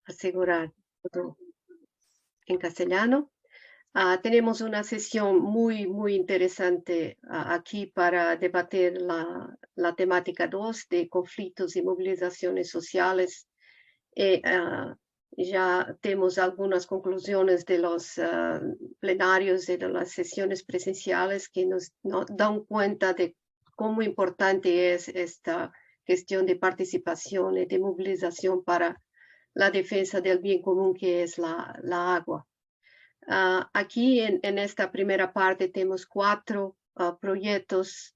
asegurar todo en castellano. Tenemos una sesión muy interesante aquí para debatir la temática 2 de conflictos y movilizaciones sociales. Ya tenemos algunas conclusiones de los plenarios y de las sesiones presenciales que nos dan cuenta de cómo importante es esta gestión de participación y de movilización para la defensa del bien común que es la agua. Aquí en esta primera parte tenemos 4 proyectos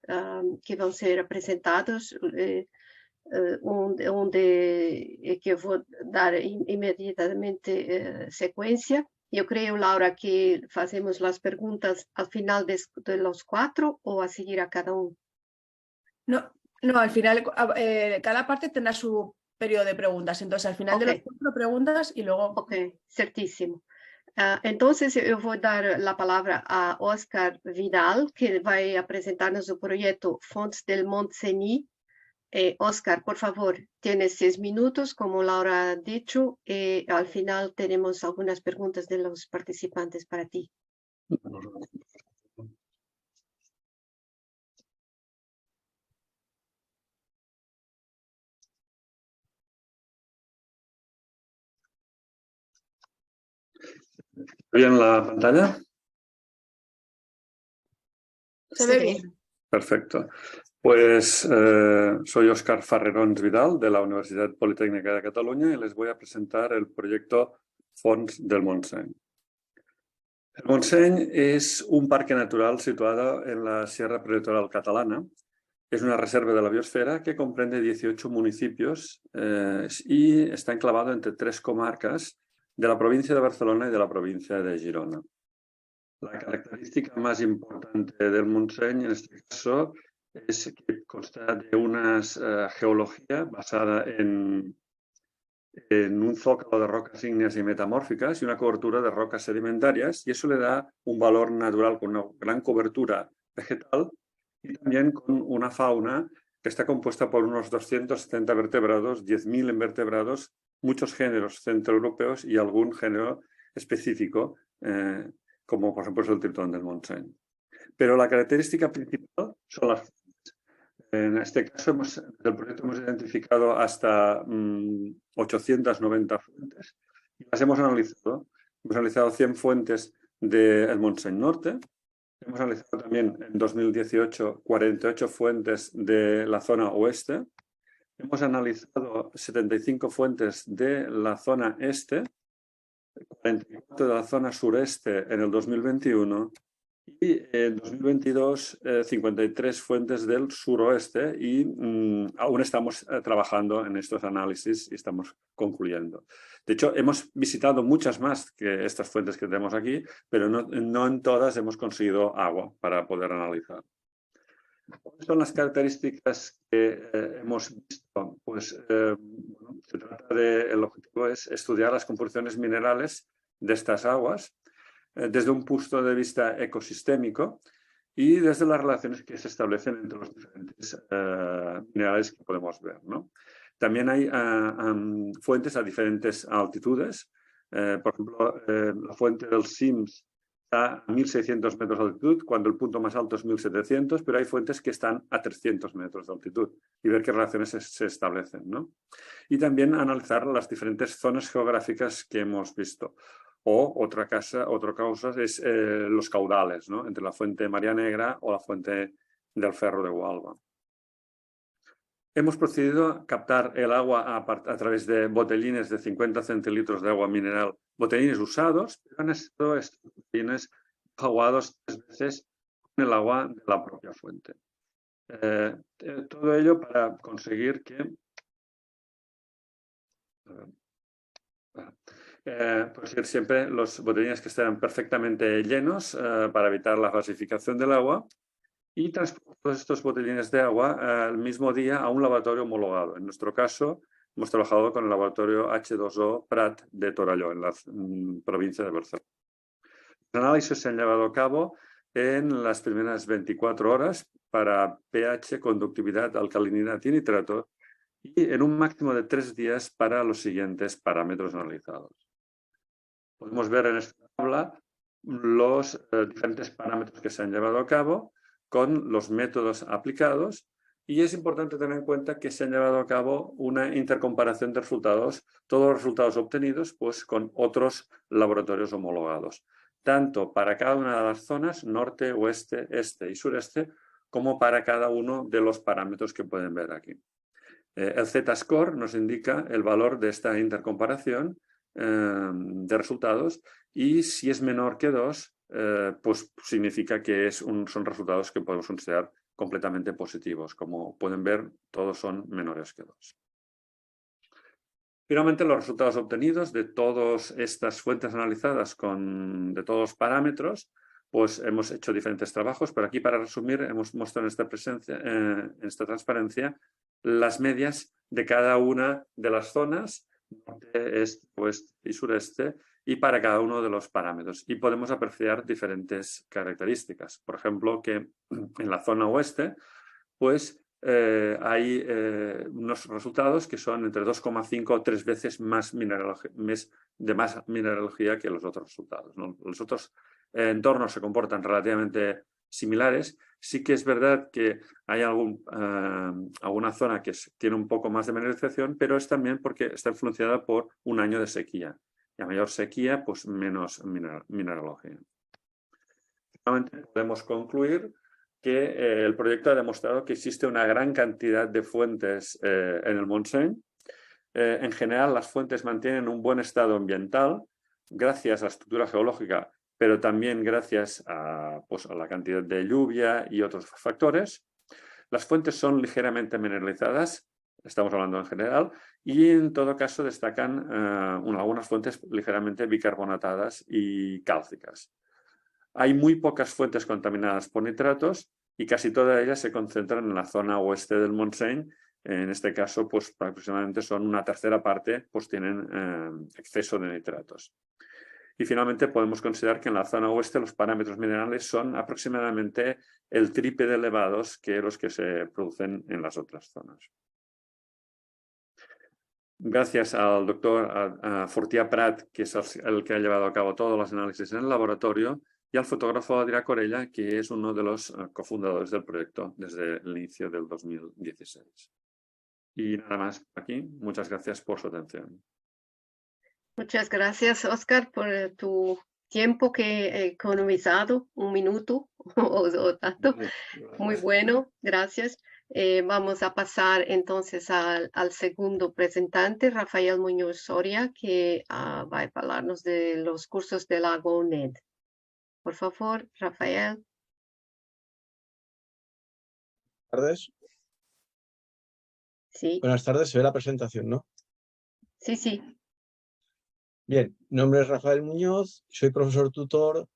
que van a ser presentados. Que voy a dar inmediatamente secuencia. Yo creo, Laura, que hacemos las preguntas al final de los 4 o a seguir a cada uno. No, al final cada parte tendrá su periodo de preguntas. Entonces, al final de las 4 preguntas y luego... Ok, certísimo. Entonces, yo voy a dar la palabra a Oscar Vidal, que va a presentarnos su proyecto Fonts del Montseny. Oscar, por favor, tienes 6 minutos, como Laura ha dicho, y al final tenemos algunas preguntas de los participantes para ti. ¿Bien la pantalla? Se ve bien. Perfecto. Pues soy Óscar Farrerons Vidal de la Universidad Politécnica de Cataluña y les voy a presentar el proyecto Fonts del Montseny. El Montseny es un parque natural situado en la Sierra Prelitoral catalana. Es una reserva de la biosfera que comprende 18 municipios y está enclavado entre 3 comarcas de la provincia de Barcelona y de la provincia de Girona. La característica más importante del Montseny en este caso es que consta de una geología basada en un zócalo de rocas ígneas y metamórficas y una cobertura de rocas sedimentarias, y eso le da un valor natural con una gran cobertura vegetal y también con una fauna que está compuesta por unos 270 vertebrados, 10.000 invertebrados, muchos géneros centroeuropeos y algún género específico, como por ejemplo es el tritón del Montseny. Pero la característica principal son las fuentes. En este caso, del proyecto hemos identificado hasta 890 fuentes y las hemos analizado. Hemos analizado 100 fuentes del Montseny Norte. Hemos analizado también en 2018 48 fuentes de la zona oeste. Hemos analizado 75 fuentes de la zona este, 44 de la zona sureste en el 2021 y en 2022 53 fuentes del suroeste y aún estamos trabajando en estos análisis y estamos concluyendo. De hecho, hemos visitado muchas más que estas fuentes que tenemos aquí, pero no en todas hemos conseguido agua para poder analizar. ¿Cuáles son las características que hemos visto? Pues bueno, se trata el objetivo es estudiar las composiciones minerales de estas aguas desde un punto de vista ecosistémico y desde las relaciones que se establecen entre los diferentes minerales que podemos ver, ¿no? También hay fuentes a diferentes altitudes. Por ejemplo, la fuente del Sims está a 1.600 metros de altitud, cuando el punto más alto es 1.700, pero hay fuentes que están a 300 metros de altitud y ver qué relaciones se establecen, ¿no? Y también analizar las diferentes zonas geográficas que hemos visto. O otra causa es los caudales, ¿no? Entre la fuente María Negra o la fuente del Ferro de Gualba. Hemos procedido a captar el agua a través de botellines de 50 centilitros de agua mineral, botellines usados, pero han sido estos botellines enjuagados 3 veces con el agua de la propia fuente. Todo ello para conseguir que... Pues siempre los botellines que estén perfectamente llenos para evitar la falsificación del agua y transportar estos botellines de agua el mismo día a un laboratorio homologado. En nuestro caso, hemos trabajado con el laboratorio H2O Prat de Torelló, en la provincia de Barcelona. Los análisis se han llevado a cabo en las primeras 24 horas para pH, conductividad, alcalinidad y nitrato, y en un máximo de 3 días para los siguientes parámetros analizados. Podemos ver en esta tabla los diferentes parámetros que se han llevado a cabo con los métodos aplicados, y es importante tener en cuenta que se han llevado a cabo una intercomparación de resultados, todos los resultados obtenidos pues, con otros laboratorios homologados, tanto para cada una de las zonas, norte, oeste, este y sureste, como para cada uno de los parámetros que pueden ver aquí. El Z-score nos indica el valor de esta intercomparación de resultados, y si es menor que 2, pues significa que son resultados que podemos considerar completamente positivos. Como pueden ver, todos son menores que 2. Finalmente, los resultados obtenidos de todas estas fuentes analizadas de todos los parámetros, pues hemos hecho diferentes trabajos, pero aquí, para resumir, hemos mostrado en esta transparencia las medias de cada una de las zonas, norte, este, oeste y sureste, y para cada uno de los parámetros. Y podemos apreciar diferentes características. Por ejemplo, que en la zona oeste, pues hay unos resultados que son entre 2,5 o 3 veces más mineralogía que los otros resultados, ¿no? Los otros entornos se comportan relativamente similares. Sí que es verdad que hay alguna zona que tiene un poco más de mineralización, pero es también porque está influenciada por un año de sequía. Y a mayor sequía, pues menos mineralogía. Finalmente, podemos concluir que el proyecto ha demostrado que existe una gran cantidad de fuentes en el Montseny. En general, las fuentes mantienen un buen estado ambiental gracias a la estructura geológica, pero también gracias pues, a la cantidad de lluvia y otros factores. Las fuentes son ligeramente mineralizadas, estamos hablando en general, y en todo caso destacan algunas fuentes ligeramente bicarbonatadas y cálcicas. Hay muy pocas fuentes contaminadas por nitratos y casi todas ellas se concentran en la zona oeste del Montseny. En este caso, pues aproximadamente son una tercera parte, pues tienen exceso de nitratos. Y finalmente podemos considerar que en la zona oeste los parámetros minerales son aproximadamente el triple de elevados que los que se producen en las otras zonas. Gracias al doctor Fortià Prat, que es el que ha llevado a cabo todos los análisis en el laboratorio, y al fotógrafo Adrià Corella, que es uno de los cofundadores del proyecto desde el inicio del 2016. Y nada más aquí. Muchas gracias por su atención. Muchas gracias, Oscar, por tu tiempo que he economizado, 1 minuto o tanto. Muy bueno, gracias. Vamos a pasar entonces al segundo presentante, Rafael Muñoz Soria, que va a hablarnos de los cursos de la UNED. Por favor, Rafael. Buenas tardes. Sí. Buenas tardes, se ve la presentación, ¿no? Sí, sí. Bien, mi nombre es Rafael Muñoz, soy profesor tutor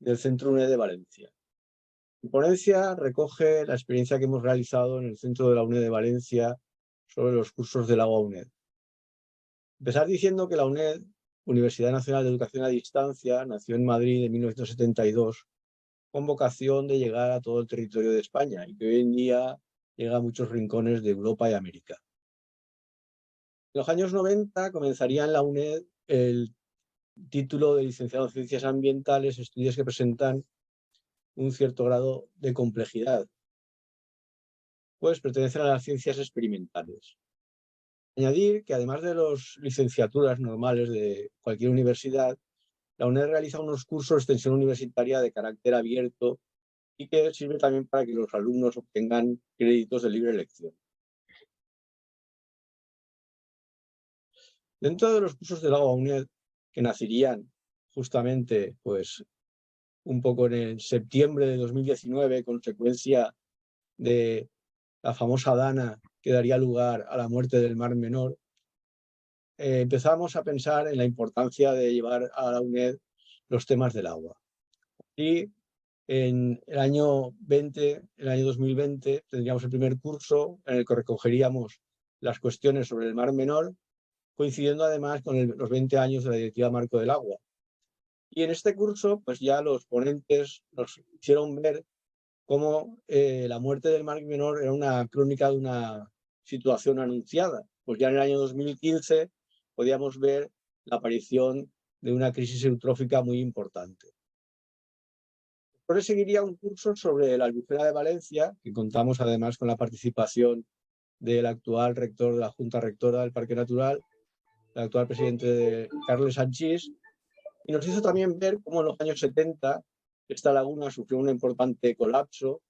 del Centro UNED de Valencia. Mi ponencia recoge la experiencia que hemos realizado en el Centro de la UNED de Valencia sobre los cursos del agua UNED. Empezar diciendo que la UNED, Universidad Nacional de Educación a Distancia, nació en Madrid en 1972 con vocación de llegar a todo el territorio de España y que hoy en día llega a muchos rincones de Europa y América. En los años 90 comenzaría en la UNED el título de licenciado en Ciencias Ambientales, estudios que presentan un cierto grado de complejidad, pues pertenecen a las ciencias experimentales. Añadir que además de las licenciaturas normales de cualquier universidad, la UNED realiza unos cursos de extensión universitaria de carácter abierto y que sirve también para que los alumnos obtengan créditos de libre elección. Dentro de los cursos de la UNED, que nacerían justamente pues, un poco en septiembre de 2019, consecuencia de la famosa Dana que daría lugar a la muerte del Mar Menor, empezamos a pensar en la importancia de llevar a la UNED los temas del agua. Y en el año 2020, tendríamos el primer curso en el que recogeríamos las cuestiones sobre el Mar Menor, coincidiendo además con los 20 años de la Directiva Marco del Agua. Y en este curso, pues ya los ponentes nos hicieron ver cómo la muerte del Mar Menor era una crónica de una situación anunciada. Pues ya en el año 2015 podíamos ver la aparición de una crisis eutrófica muy importante. Después seguiría un curso sobre la albufera de Valencia, que contamos además con la participación del actual rector de la Junta Rectora del Parque Natural, el actual presidente Carles Sanchís, y nos hizo también ver cómo en los años 70 esta laguna sufrió un importante colapso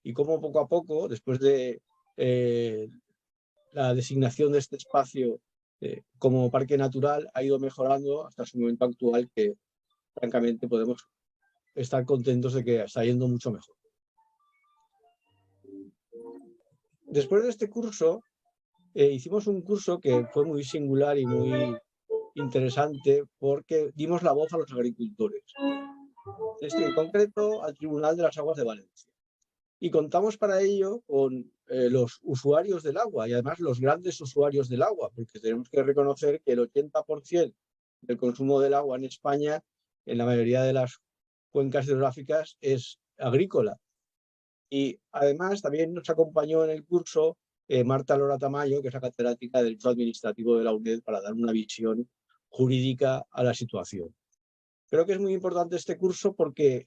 y cómo poco a poco, después de la designación de este espacio como parque natural, ha ido mejorando hasta su momento actual, que francamente podemos estar contentos de que está yendo mucho mejor. Después de este curso, hicimos un curso que fue muy singular y muy interesante porque dimos la voz a los agricultores, en concreto al Tribunal de las Aguas de Valencia. Y contamos para ello con los usuarios del agua y además los grandes usuarios del agua, porque tenemos que reconocer que el 80% del consumo del agua en España, en la mayoría de las cuencas hidrográficas, es agrícola. Y además también nos acompañó en el curso Marta Lora Tamayo, que es la catedrática de Derecho Administrativo de la UNED, para dar una visión jurídica a la situación. Creo que es muy importante este curso porque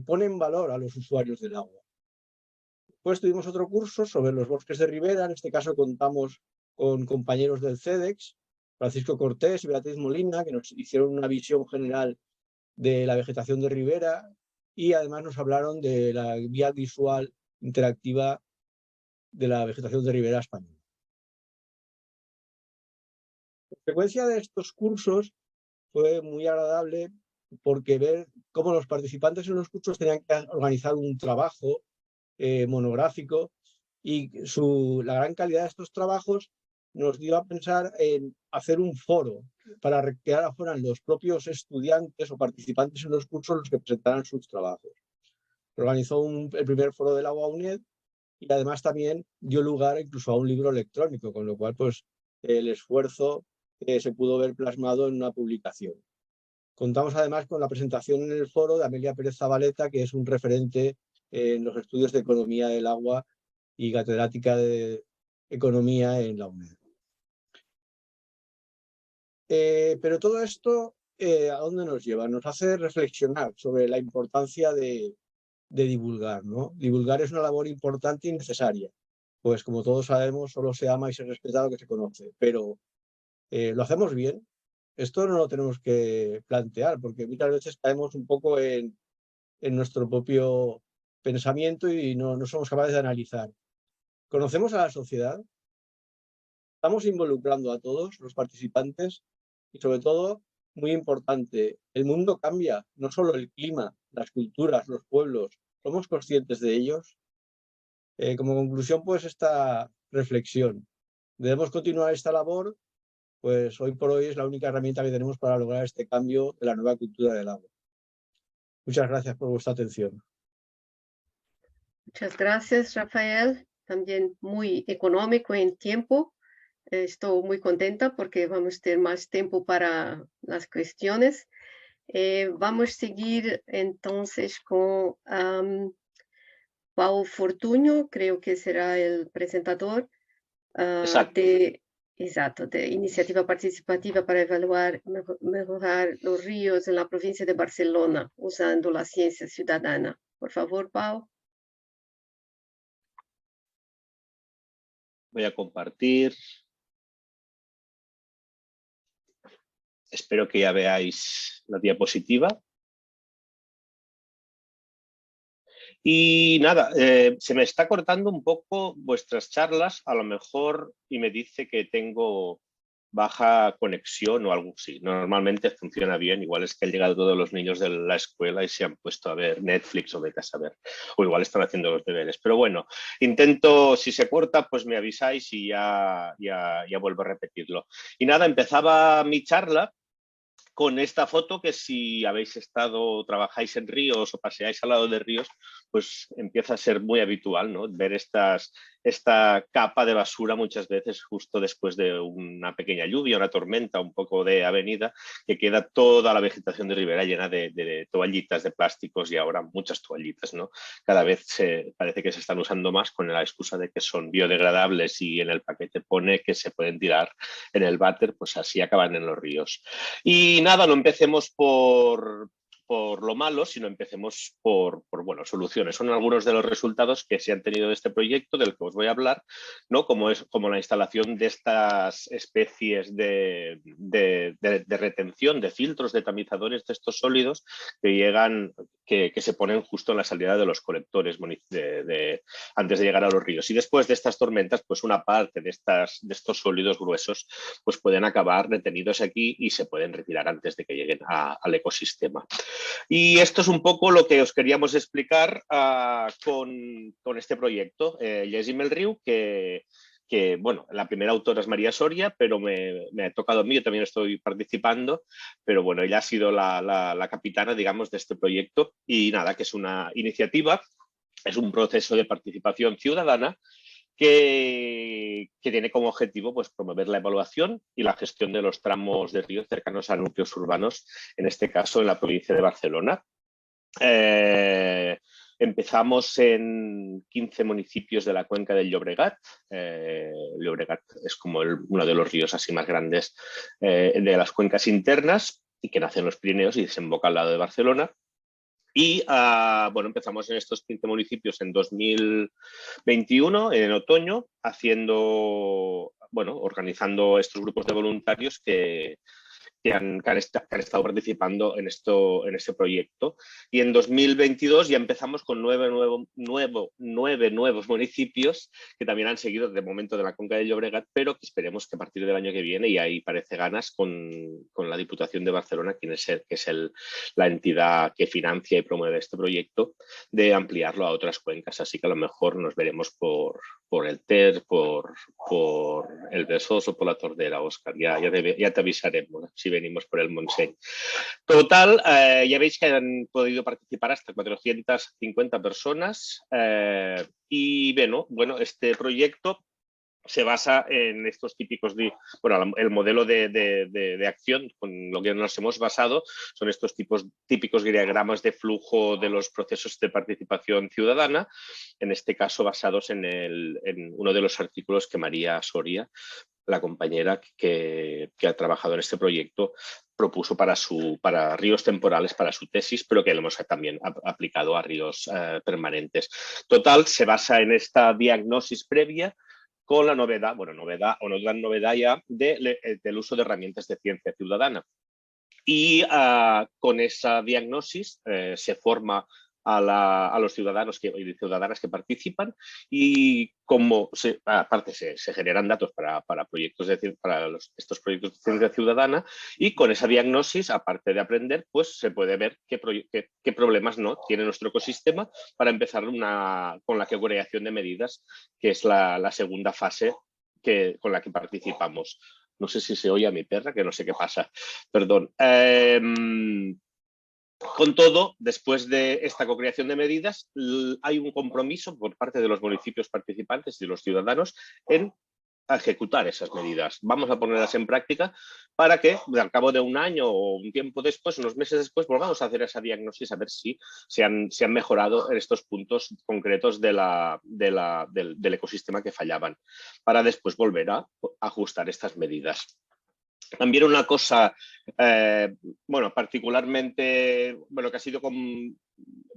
pone en valor a los usuarios del agua. Después tuvimos otro curso sobre los bosques de ribera. En este caso contamos con compañeros del CEDEX, Francisco Cortés y Beatriz Molina, que nos hicieron una visión general de la vegetación de ribera y además nos hablaron de la guía visual interactiva de la vegetación de ribera española. La frecuencia de estos cursos fue muy agradable porque ver cómo los participantes en los cursos tenían que organizar un trabajo monográfico y la gran calidad de estos trabajos nos dio a pensar en hacer un foro para que ahora fueran los propios estudiantes o participantes en los cursos los que presentaran sus trabajos. Se organizó el primer foro del agua UNED y además también dio lugar incluso a un libro electrónico, con lo cual pues, el esfuerzo se pudo ver plasmado en una publicación. Contamos además con la presentación en el foro de Amelia Pérez Zabaleta, que es un referente en los estudios de economía del agua y catedrática de economía en la UNED. Pero todo esto, ¿a dónde nos lleva? Nos hace reflexionar sobre la importancia de divulgar, ¿no? Divulgar es una labor importante y necesaria, pues como todos sabemos, solo se ama y se respeta lo que se conoce, pero ¿lo hacemos bien? Esto no lo tenemos que plantear, porque muchas veces caemos un poco en nuestro propio pensamiento y no somos capaces de analizar. ¿Conocemos a la sociedad? ¿Estamos involucrando a todos los participantes? Y sobre todo, muy importante, el mundo cambia, no solo el clima, las culturas, los pueblos. ¿Somos conscientes de ellos? Como conclusión, pues esta reflexión. Debemos continuar esta labor, pues hoy por hoy es la única herramienta que tenemos para lograr este cambio de la nueva cultura del agua. Muchas gracias por vuestra atención. Muchas gracias, Rafael. También muy económico en tiempo. Estoy muy contenta porque vamos a tener más tiempo para las cuestiones. Vamos a seguir entonces con Pau Fortuño, creo que será el presentador de Iniciativa Participativa para evaluar, mejorar los ríos en la provincia de Barcelona, usando la ciencia ciudadana. Por favor, Pau. Voy a compartir. Espero que ya veáis la diapositiva. Y nada, se me está cortando un poco vuestras charlas, a lo mejor, y me dice que tengo baja conexión o algo así. Normalmente funciona bien, igual es que han llegado todos los niños de la escuela y se han puesto a ver Netflix o vete a saber, o igual están haciendo los deberes. Pero bueno, intento, si se corta, pues me avisáis y ya vuelvo a repetirlo. Y nada, empezaba mi charla con esta foto que si habéis estado, trabajáis en ríos o paseáis al lado de ríos, pues empieza a ser muy habitual, ¿no? Ver estas esta capa de basura muchas veces justo después de una pequeña lluvia, una tormenta, un poco de avenida, que queda toda la vegetación de ribera llena de toallitas de plásticos y ahora muchas toallitas, ¿no? Cada vez parece que se están usando más con la excusa de que son biodegradables y en el paquete pone que se pueden tirar en el váter, pues así acaban en los ríos. Y nada, no empecemos por lo malo, sino empecemos por soluciones. Son algunos de los resultados que se han tenido de este proyecto, del que os voy a hablar, ¿no? Como la instalación de estas especies de retención, de filtros, de tamizadores de estos sólidos que se ponen justo en la salida de los colectores antes de llegar a los ríos. Y después de estas tormentas, pues una parte de estos sólidos gruesos pues pueden acabar retenidos aquí y se pueden retirar antes de que lleguen al ecosistema. Y esto es un poco lo que os queríamos explicar con este proyecto. Llegim el Riu, que bueno, la primera autora es María Soria, pero me ha tocado a mí, yo también estoy participando, pero bueno, ella ha sido la capitana, digamos, de este proyecto. Y nada, que es una iniciativa, es un proceso de participación ciudadana que tiene como objetivo pues, promover la evaluación y la gestión de los tramos de ríos cercanos a núcleos urbanos, en este caso en la provincia de Barcelona. Empezamos en 15 municipios de la cuenca del Llobregat. Llobregat es como uno de los ríos así más grandes de las cuencas internas y que nace en los Pirineos y desemboca al lado de Barcelona. Y bueno, empezamos en estos 15 municipios en 2021, en otoño, organizando estos grupos de voluntarios que han estado participando en este proyecto. Y en 2022 ya empezamos con 9 nuevos municipios que también han seguido de momento de la Conca del Llobregat, pero que esperemos que a partir del año que viene, y ahí parece ganas con la Diputación de Barcelona, que es la entidad que financia y promueve este proyecto, de ampliarlo a otras cuencas. Así que a lo mejor nos veremos por el Ter, por el Besòs o por la Tordera, Òscar. Ya te avisaremos si venimos por el Montseny. Total, ya veis que han podido participar hasta 450 personas y bueno, este proyecto se basa en estos típicos, el modelo de acción con lo que nos hemos basado son estos típicos diagramas de flujo de los procesos de participación ciudadana, en este caso basados en uno de los artículos que María Soria, la compañera que ha trabajado en este proyecto, propuso para ríos temporales, para su tesis, pero que lo hemos también aplicado a ríos permanentes. Total, se basa en esta diagnosis previa con la novedad, o no gran novedad ya, del uso de herramientas de ciencia ciudadana. Y con esa diagnosis se forma a los ciudadanos y ciudadanas que participan y aparte se generan datos para proyectos estos proyectos de ciencia ciudadana y con esa diagnosis, aparte de aprender, pues se puede ver qué problemas no tiene nuestro ecosistema para empezar con la creación de medidas, que es la segunda fase con la que participamos. No sé si se oye a mi perra, que no sé qué pasa. Perdón. Con todo, después de esta co-creación de medidas, hay un compromiso por parte de los municipios participantes y de los ciudadanos en ejecutar esas medidas. Vamos a ponerlas en práctica para que al cabo de un año o un tiempo después, unos meses después, volvamos a hacer esa diagnosis a ver si se han mejorado en estos puntos concretos del ecosistema que fallaban, para después volver a ajustar estas medidas. También una cosa, particularmente, que ha sido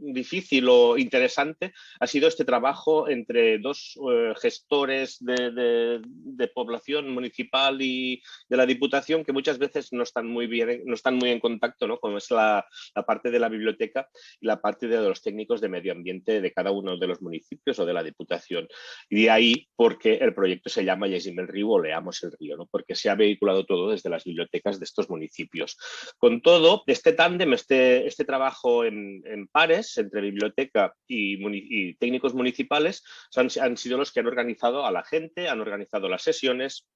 difícil o interesante, ha sido este trabajo entre dos gestores de población municipal y de la Diputación, que muchas veces no están muy en contacto, ¿no? Como es la parte de la biblioteca y la parte de los técnicos de medio ambiente de cada uno de los municipios o de la Diputación. Y de ahí porque el proyecto se llama Llegim el Riu o Leamos el Río, ¿no? Porque se ha vehiculado todo desde las bibliotecas de estos municipios. Con todo, este tándem, este trabajo en pares entre biblioteca y técnicos municipales han sido los que han organizado a la gente, han organizado las sesiones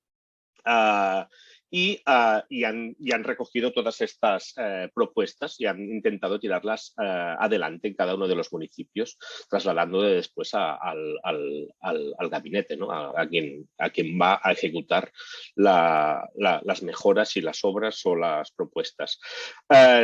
y han recogido todas estas propuestas y han intentado tirarlas adelante en cada uno de los municipios, trasladándolo después al gabinete, ¿no? a quien va a ejecutar las mejoras y las obras o las propuestas.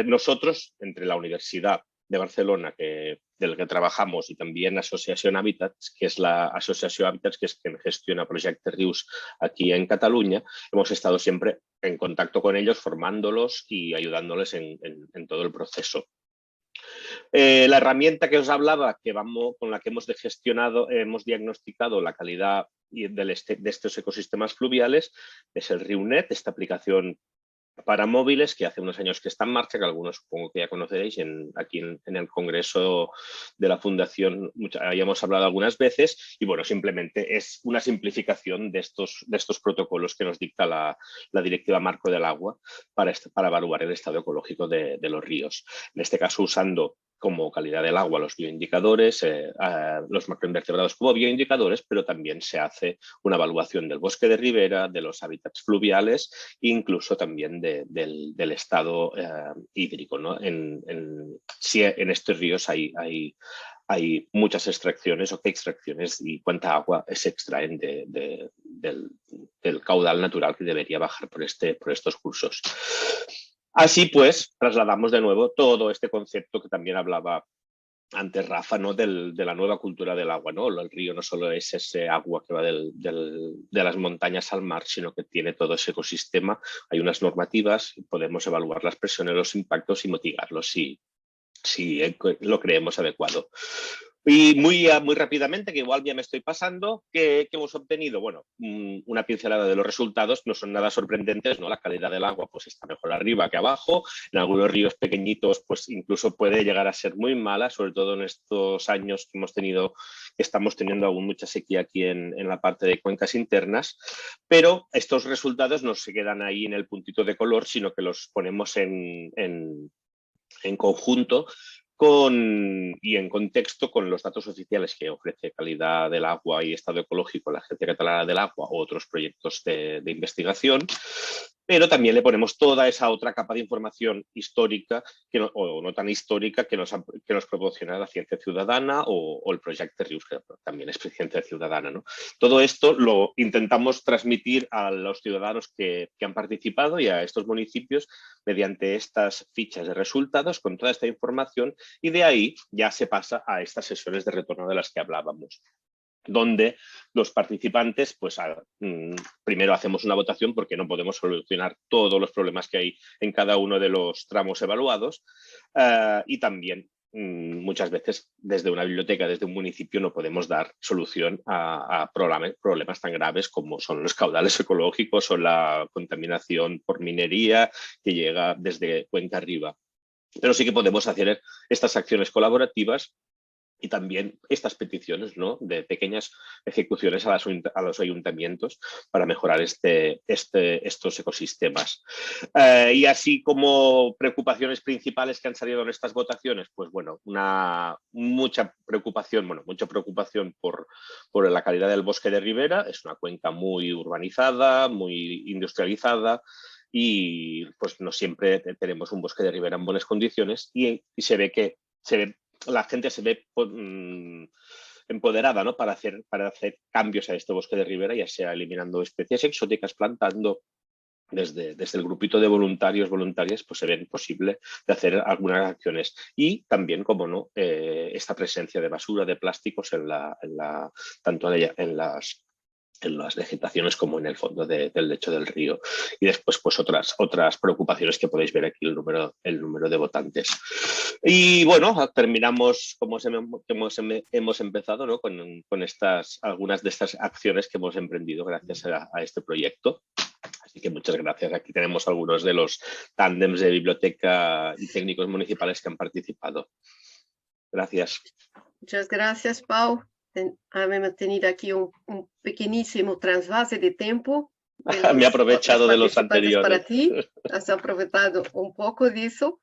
Nosotros, entre la Universidad de Barcelona, del que trabajamos, y también Asociación Habitats, que es la Asociación Habitats, que es quien gestiona Projecte Rius aquí en Cataluña, hemos estado siempre en contacto con ellos, formándolos y ayudándoles en todo el proceso. La herramienta que os hablaba, con la que hemos diagnosticado la calidad de estos ecosistemas fluviales, es el RiuNet, esta aplicación para móviles que hace unos años que está en marcha, que algunos supongo que ya conoceréis aquí en el Congreso de la Fundación, hayamos hablado algunas veces, y bueno, simplemente es una simplificación de estos protocolos que nos dicta la Directiva Marco del Agua para evaluar el estado ecológico de los ríos. En este caso, usando como calidad del agua los bioindicadores, los macroinvertebrados como bioindicadores, pero también se hace una evaluación del bosque de ribera, de los hábitats fluviales e incluso también del estado hídrico, ¿no? Si en estos ríos hay muchas extracciones o qué extracciones y cuánta agua se extraen del caudal natural que debería bajar por estos cursos. Así pues, trasladamos de nuevo todo este concepto que también hablaba antes Rafa, ¿no? de la nueva cultura del agua, ¿no? El río no solo es ese agua que va de las montañas al mar, sino que tiene todo ese ecosistema. Hay unas normativas, podemos evaluar las presiones, los impactos y mitigarlos si lo creemos adecuado. Y muy rápidamente, que igual ya me estoy pasando, ¿qué hemos obtenido? Bueno, una pincelada de los resultados, no son nada sorprendentes, ¿no? La calidad del agua pues está mejor arriba que abajo, en algunos ríos pequeñitos pues incluso puede llegar a ser muy mala, sobre todo en estos años que estamos teniendo aún mucha sequía aquí en la parte de cuencas internas, pero estos resultados no se quedan ahí en el puntito de color, sino que los ponemos en conjunto y en contexto con los datos oficiales que ofrece Calidad del Agua y Estado Ecológico la Agencia Catalana del Agua o otros proyectos de investigación, pero también le ponemos toda esa otra capa de información histórica o no tan histórica que nos proporciona la ciencia ciudadana o el Projecte Rius, que también es ciencia ciudadana, ¿no? Todo esto lo intentamos transmitir a los ciudadanos que han participado y a estos municipios mediante estas fichas de resultados con toda esta información, y de ahí ya se pasa a estas sesiones de retorno de las que hablábamos, donde los participantes, pues primero hacemos una votación porque no podemos solucionar todos los problemas que hay en cada uno de los tramos evaluados, y también muchas veces desde una biblioteca, desde un municipio, no podemos dar solución a problemas tan graves como son los caudales ecológicos o la contaminación por minería que llega desde cuenca arriba. Pero sí que podemos hacer estas acciones colaborativas y también estas peticiones, ¿no? De pequeñas ejecuciones a los ayuntamientos para mejorar estos ecosistemas. Y así como preocupaciones principales que han salido en estas votaciones, pues bueno, mucha preocupación por la calidad del bosque de ribera. Es una cuenca muy urbanizada, muy industrializada, y pues no siempre tenemos un bosque de ribera en buenas condiciones, y la gente se ve empoderada, ¿no? para hacer cambios a este bosque de ribera, ya sea eliminando especies exóticas, plantando. Desde el grupito de voluntarias, pues se ven posible de hacer algunas acciones. Y también, como no, esta presencia de basura, de plásticos tanto en las vegetaciones como en el fondo del lecho del río. Y después pues otras preocupaciones que podéis ver aquí, el número de votantes. Y bueno, terminamos como hemos empezado, ¿no? con algunas de estas acciones que hemos emprendido gracias a este proyecto. Así que muchas gracias. Aquí tenemos algunos de los tándems de biblioteca y técnicos municipales que han participado. Gracias. Muchas gracias, Pau. Hemos tenido aquí un pequeñísimo trasvase de tiempo. Me he aprovechado de los anteriores. Para ti, has aprovechado un poco de eso.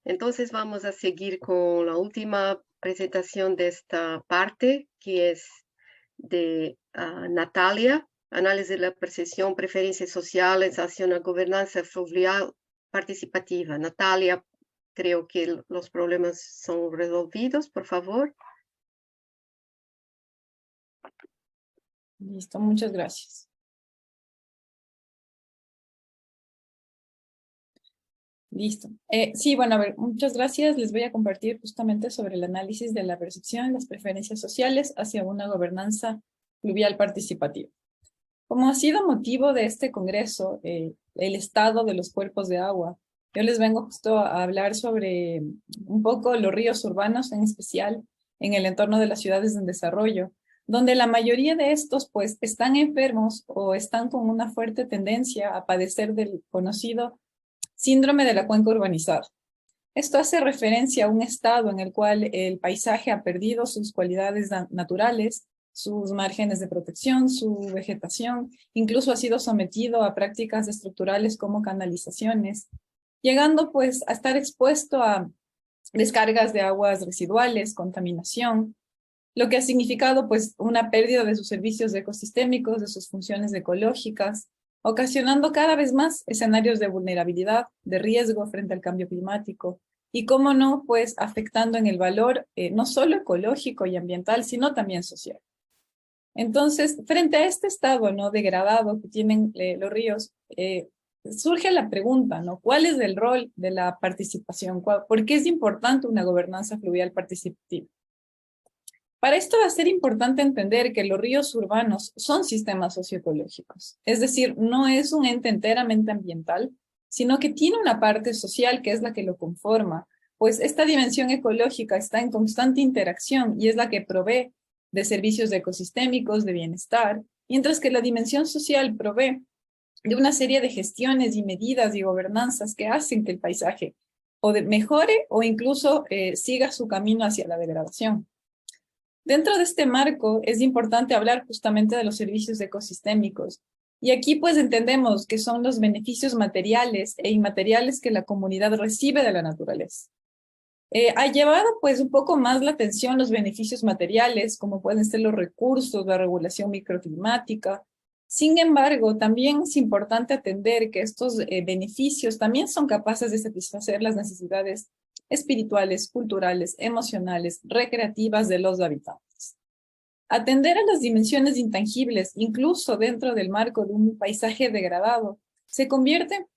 Entonces vamos a seguir con la última presentación de esta parte, que es de Natalia. análisis de la percepción, preferencias sociales hacia una gobernanza fluvial participativa. Natalia, creo que los problemas son resolvidos, por favor. Listo, muchas gracias. Listo. Sí, bueno, a ver, muchas gracias. Les voy a compartir justamente sobre el análisis de la percepción y las preferencias sociales hacia una gobernanza fluvial participativa. Como ha sido motivo de este congreso, el estado de los cuerpos de agua, yo les vengo justo a hablar sobre un poco los ríos urbanos, en especial en el entorno de las ciudades en desarrollo, donde la mayoría de estos pues están enfermos o están con una fuerte tendencia a padecer del conocido síndrome de la cuenca urbanizada. Esto hace referencia a un estado en el cual el paisaje ha perdido sus cualidades naturales, sus márgenes de protección, su vegetación, incluso ha sido sometido a prácticas estructurales como canalizaciones, llegando pues a estar expuesto a descargas de aguas residuales, contaminación, lo que ha significado pues una pérdida de sus servicios ecosistémicos, de sus funciones ecológicas, ocasionando cada vez más escenarios de vulnerabilidad, de riesgo frente al cambio climático, y cómo no, pues afectando en el valor no solo ecológico y ambiental, sino también social. Entonces, frente a este estado ¿no? degradado que tienen los ríos, surge la pregunta, ¿no? ¿Cuál es el rol de la participación? ¿Por qué es importante una gobernanza fluvial participativa? Para esto va a ser importante entender que los ríos urbanos son sistemas socioecológicos, es decir, no es un ente enteramente ambiental, sino que tiene una parte social que es la que lo conforma, pues esta dimensión ecológica está en constante interacción y es la que provee de servicios ecosistémicos, de bienestar, mientras que la dimensión social provee de una serie de gestiones y medidas y gobernanzas que hacen que el paisaje o mejore o incluso siga su camino hacia la degradación. Dentro de este marco es importante hablar justamente de los servicios ecosistémicos. Y aquí pues entendemos que son los beneficios materiales e inmateriales que la comunidad recibe de la naturaleza. Ha llevado pues un poco más la atención los beneficios materiales, como pueden ser los recursos, la regulación microclimática. Sin embargo, también es importante atender que estos beneficios también son capaces de satisfacer las necesidades espirituales, culturales, emocionales, recreativas de los habitantes. Atender a las dimensiones intangibles, incluso dentro del marco de un paisaje degradado, se convierte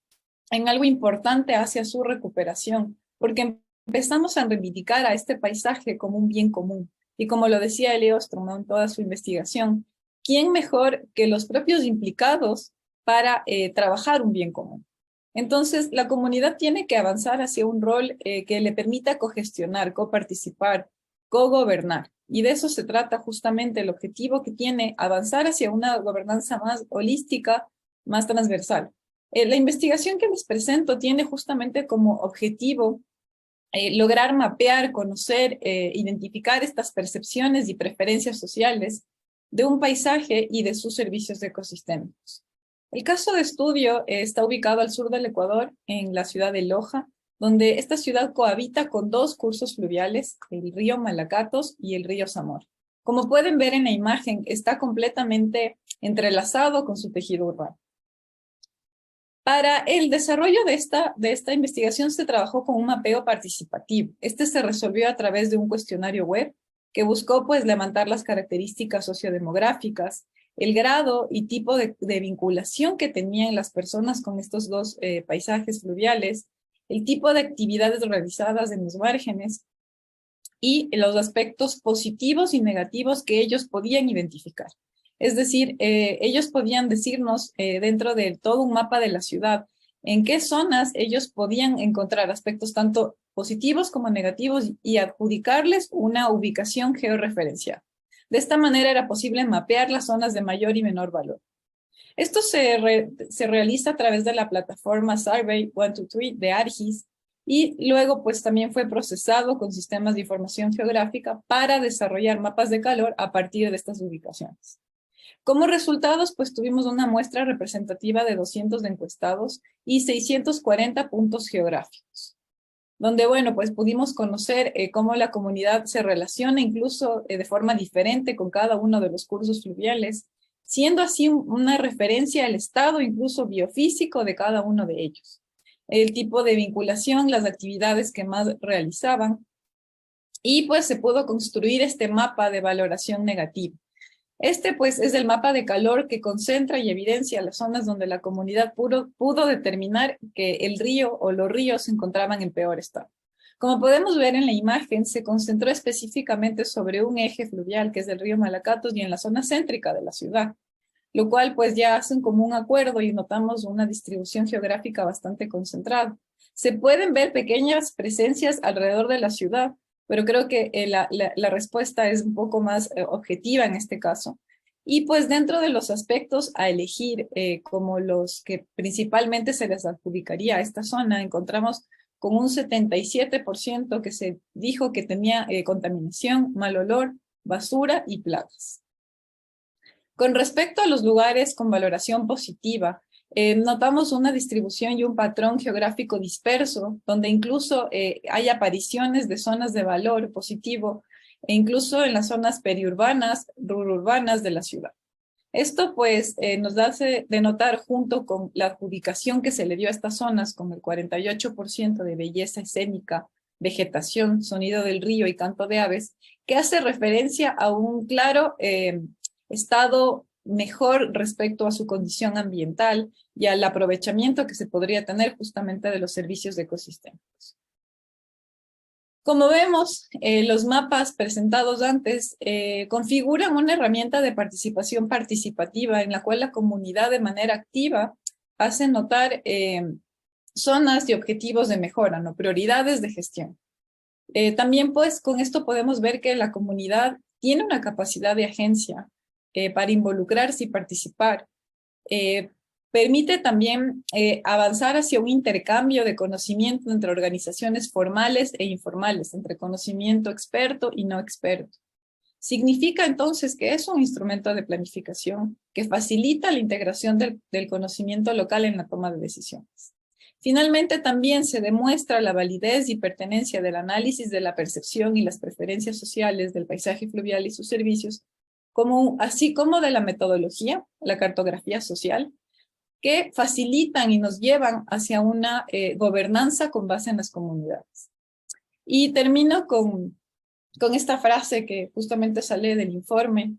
en algo importante hacia su recuperación, porque empezamos a reivindicar a este paisaje como un bien común. Y como lo decía Eli Ostrom en toda su investigación, ¿quién mejor que los propios implicados para trabajar un bien común? Entonces, la comunidad tiene que avanzar hacia un rol que le permita cogestionar, coparticipar, cogobernar. Y de eso se trata justamente el objetivo que tiene avanzar hacia una gobernanza más holística, más transversal. La investigación que les presento tiene justamente como objetivo lograr mapear, conocer, identificar estas percepciones y preferencias sociales de un paisaje y de sus servicios ecosistémicos. El caso de estudio está ubicado al sur del Ecuador, en la ciudad de Loja, donde esta ciudad cohabita con dos cursos fluviales, el río Malacatos y el río Zamora. Como pueden ver en la imagen, está completamente entrelazado con su tejido urbano. Para el desarrollo de esta investigación se trabajó con un mapeo participativo. Este se resolvió a través de un cuestionario web que buscó pues levantar las características sociodemográficas, el grado y tipo de vinculación que tenían las personas con estos dos paisajes fluviales, el tipo de actividades realizadas en los márgenes y los aspectos positivos y negativos que ellos podían identificar. Es decir, ellos podían decirnos dentro de todo un mapa de la ciudad en qué zonas ellos podían encontrar aspectos tanto positivos como negativos y adjudicarles una ubicación georreferencial. De esta manera era posible mapear las zonas de mayor y menor valor. Esto se realiza a través de la plataforma Survey 123 de ARGIS y luego pues también fue procesado con sistemas de información geográfica para desarrollar mapas de calor a partir de estas ubicaciones. Como resultados, pues tuvimos una muestra representativa de 200 encuestados y 640 puntos geográficos, donde, bueno, pues pudimos conocer cómo la comunidad se relaciona incluso de forma diferente con cada uno de los cursos fluviales siendo así una referencia al estado incluso biofísico de cada uno de ellos, el tipo de vinculación, las actividades que más realizaban, y pues se pudo construir este mapa de valoración negativa. Este pues es el mapa de calor que concentra y evidencia las zonas donde la comunidad pudo determinar que el río o los ríos se encontraban en peor estado. Como podemos ver en la imagen, se concentró específicamente sobre un eje fluvial que es el río Malacatos y en la zona céntrica de la ciudad, lo cual pues ya hacen como un acuerdo y notamos una distribución geográfica bastante concentrada. Se pueden ver pequeñas presencias alrededor de la ciudad, pero creo que la respuesta es un poco más objetiva en este caso. Y pues dentro de los aspectos a elegir como los que principalmente se les adjudicaría a esta zona, encontramos con un 77% que se dijo que tenía contaminación, mal olor, basura y plagas. Con respecto a los lugares con valoración positiva, notamos una distribución y un patrón geográfico disperso, donde incluso hay apariciones de zonas de valor positivo, e incluso en las zonas periurbanas, rururbanas de la ciudad. Esto pues nos hace denotar junto con la adjudicación que se le dio a estas zonas con el 48% de belleza escénica, vegetación, sonido del río y canto de aves, que hace referencia a un claro estado mejor respecto a su condición ambiental y al aprovechamiento que se podría tener justamente de los servicios ecosistémicos. Como vemos, los mapas presentados antes configuran una herramienta de participación participativa en la cual la comunidad de manera activa hace notar zonas y objetivos de mejora, ¿no? Prioridades de gestión. También pues con esto podemos ver que la comunidad tiene una capacidad de agencia para involucrarse y participar. Permite también avanzar hacia un intercambio de conocimiento entre organizaciones formales e informales, entre conocimiento experto y no experto. Significa entonces que es un instrumento de planificación que facilita la integración del conocimiento local en la toma de decisiones. Finalmente, también se demuestra la validez y pertenencia del análisis de la percepción y las preferencias sociales del paisaje fluvial y sus servicios, así como de la metodología, la cartografía social, que facilitan y nos llevan hacia una gobernanza con base en las comunidades. Y termino con esta frase que justamente sale del informe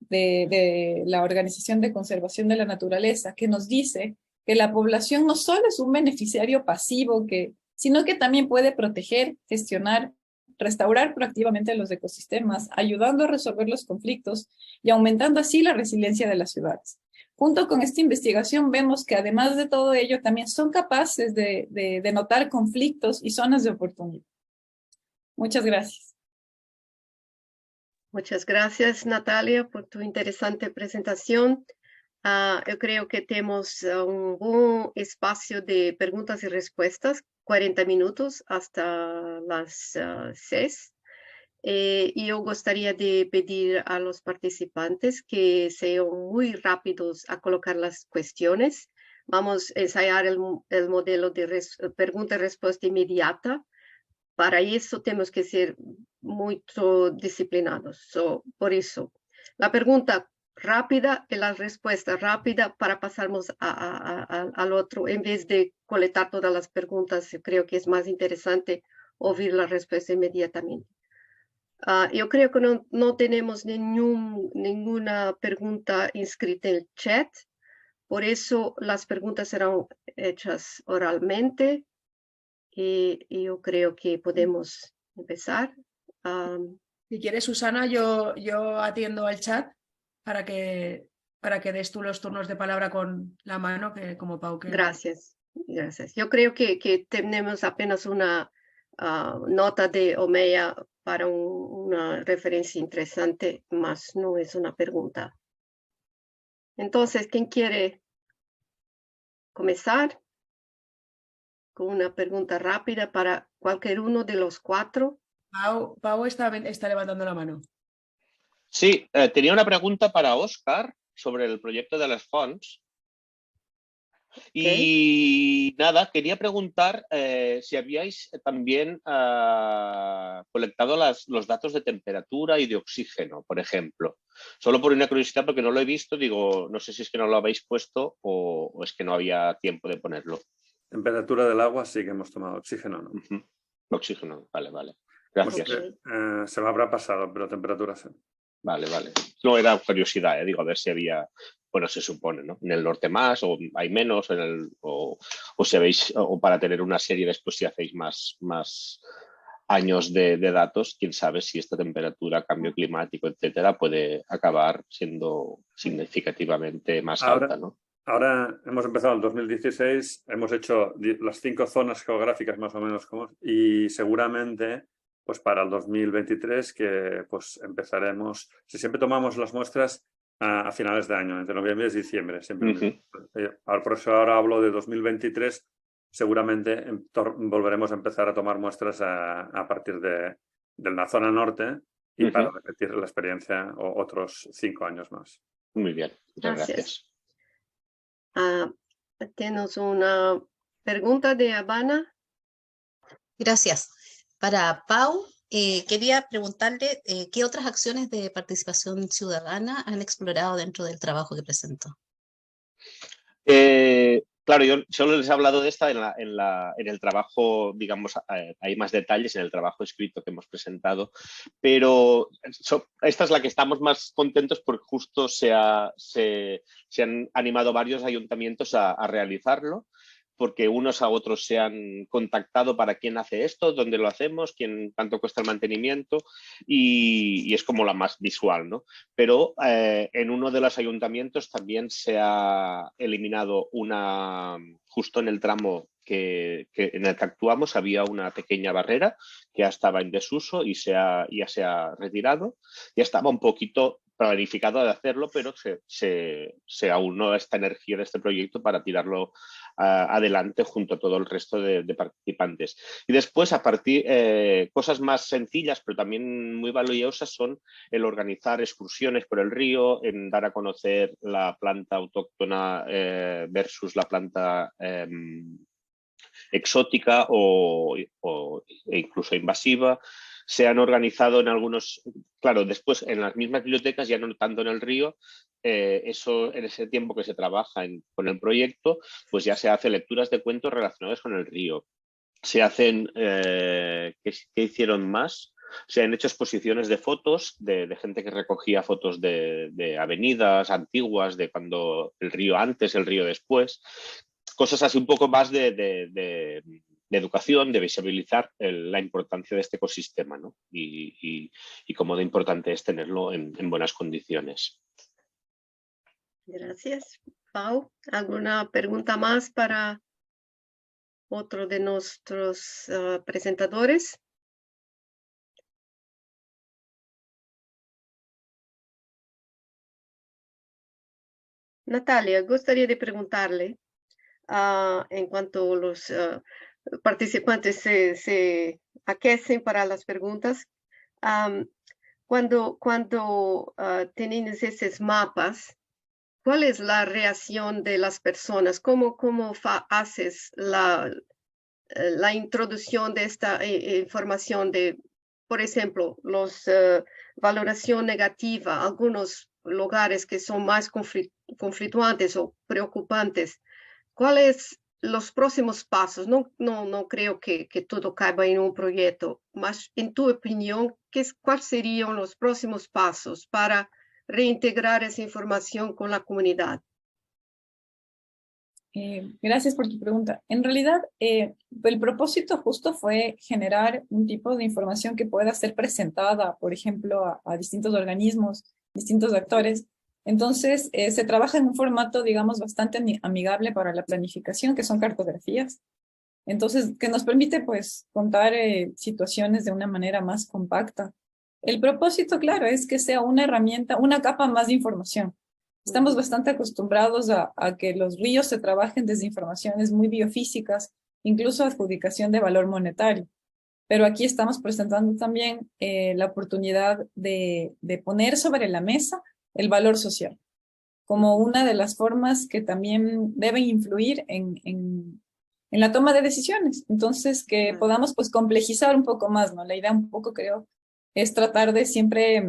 de la Organización de Conservación de la Naturaleza, que nos dice que la población no solo es un beneficiario pasivo, sino que también puede proteger, gestionar, restaurar proactivamente los ecosistemas, ayudando a resolver los conflictos y aumentando así la resiliencia de las ciudades. Junto con esta investigación vemos que además de todo ello también son capaces de notar conflictos y zonas de oportunidad. Muchas gracias. Muchas gracias, Natalia, por tu interesante presentación. Yo creo que tenemos un buen espacio de preguntas y respuestas, 40 minutos hasta las 6. Y yo gustaría de pedir a los participantes que sean muy rápidos a colocar las cuestiones. Vamos a ensayar el modelo de pregunta y respuesta inmediata. Para eso tenemos que ser muy disciplinados. Por eso, la pregunta rápida y la respuesta rápida para pasarnos al otro. En vez de colectar todas las preguntas, yo creo que es más interesante oír la respuesta inmediatamente. Yo creo que no tenemos ninguna pregunta inscrita en el chat. Por eso las preguntas serán hechas oralmente. Y yo creo que podemos empezar. Si quieres, Susana, yo atiendo al chat para que des tú los turnos de palabra con la mano, que como Pau que... Gracias. Yo creo que tenemos apenas una nota de Omeya para una referencia interesante, más no es una pregunta. Entonces, ¿quién quiere comenzar con una pregunta rápida para cualquier uno de los 4? Pau está levantando la mano. Sí, tenía una pregunta para Óscar sobre el proyecto de les fonts. Y nada, quería preguntar si habíais también colectado los datos de temperatura y de oxígeno, por ejemplo. Solo por una curiosidad, porque no lo he visto, digo, no sé si es que no lo habéis puesto o es que no había tiempo de ponerlo. Temperatura del agua sí que hemos tomado, oxígeno no. Oxígeno, vale. Gracias. Se me habrá pasado, pero temperatura sí. Vale. No, era curiosidad, digo, a ver si había, bueno, se supone, ¿no? En el norte más o hay menos, o si habéis, o para tener una serie después si hacéis más años de datos, quién sabe si esta temperatura, cambio climático, etcétera, puede acabar siendo significativamente más alta, ¿no? Ahora hemos empezado el 2016, hemos hecho las 5 zonas geográficas más o menos y seguramente pues para el 2023 que pues empezaremos, si siempre tomamos las muestras a finales de año, entre noviembre y diciembre, siempre. Por eso ahora hablo de 2023, seguramente volveremos a empezar a tomar muestras a partir de la zona norte y para repetir la experiencia otros 5 años más. Muy bien, muchas gracias. Tienes una pregunta de Habana. Gracias. Para Pau, quería preguntarle qué otras acciones de participación ciudadana han explorado dentro del trabajo que presentó. Claro, yo solo les he hablado de esta en el trabajo, digamos, hay más detalles en el trabajo escrito que hemos presentado, pero esta es la que estamos más contentos porque justo se han animado varios ayuntamientos a realizarlo, porque unos a otros se han contactado para quién hace esto, dónde lo hacemos, cuánto cuesta el mantenimiento y es como la más visual, ¿no? Pero en uno de los ayuntamientos también se ha eliminado justo en el tramo en el que actuamos había una pequeña barrera que ya estaba en desuso y ya se ha retirado. Ya estaba un poquito planificado de hacerlo, pero se aunó esta energía de este proyecto para tirarlo adelante junto a todo el resto de participantes. Y después, a partir cosas más sencillas, pero también muy valiosas, son el organizar excursiones por el río, en dar a conocer la planta autóctona versus la planta exótica e incluso invasiva. Se han organizado en algunos, claro, después en las mismas bibliotecas, ya no tanto en el río, eso en ese tiempo que se trabaja con el proyecto, pues ya se hace lecturas de cuentos relacionados con el río. Se hacen, ¿qué hicieron más? Se han hecho exposiciones de fotos de gente que recogía fotos de avenidas antiguas, de cuando el río antes, el río después. Cosas así un poco más de educación, de visibilizar la importancia de este ecosistema, ¿no? Y cómo de importante es tenerlo en buenas condiciones. Gracias. Pau, ¿alguna pregunta más para otro de nuestros presentadores? Natalia, gustaría de preguntarle, en cuanto los participantes se aquecen para las preguntas, cuando tenemos esos mapas, ¿cuál es la reacción de las personas? ¿Cómo haces la introducción de esta información de, por ejemplo, valoración negativa, algunos lugares que son más conflictuantes o preocupantes? ¿Cuáles los próximos pasos? No creo que todo caiga en un proyecto, mas en tu opinión, ¿cuáles serían los próximos pasos para reintegrar esa información con la comunidad? Gracias por tu pregunta. En realidad, el propósito justo fue generar un tipo de información que pueda ser presentada, por ejemplo, a distintos organismos, distintos actores. Entonces, se trabaja en un formato, digamos, bastante amigable para la planificación, que son cartografías. Entonces, que nos permite, pues, contar situaciones de una manera más compacta. El propósito, claro, es que sea una herramienta, una capa más de información. Estamos bastante acostumbrados a que los ríos se trabajen desde informaciones muy biofísicas, incluso adjudicación de valor monetario. Pero aquí estamos presentando también la oportunidad de poner sobre la mesa el valor social. como una de las formas que también deben influir en la toma de decisiones. Entonces, que podamos pues complejizar un poco más, ¿no? La idea un poco, creo, es tratar de siempre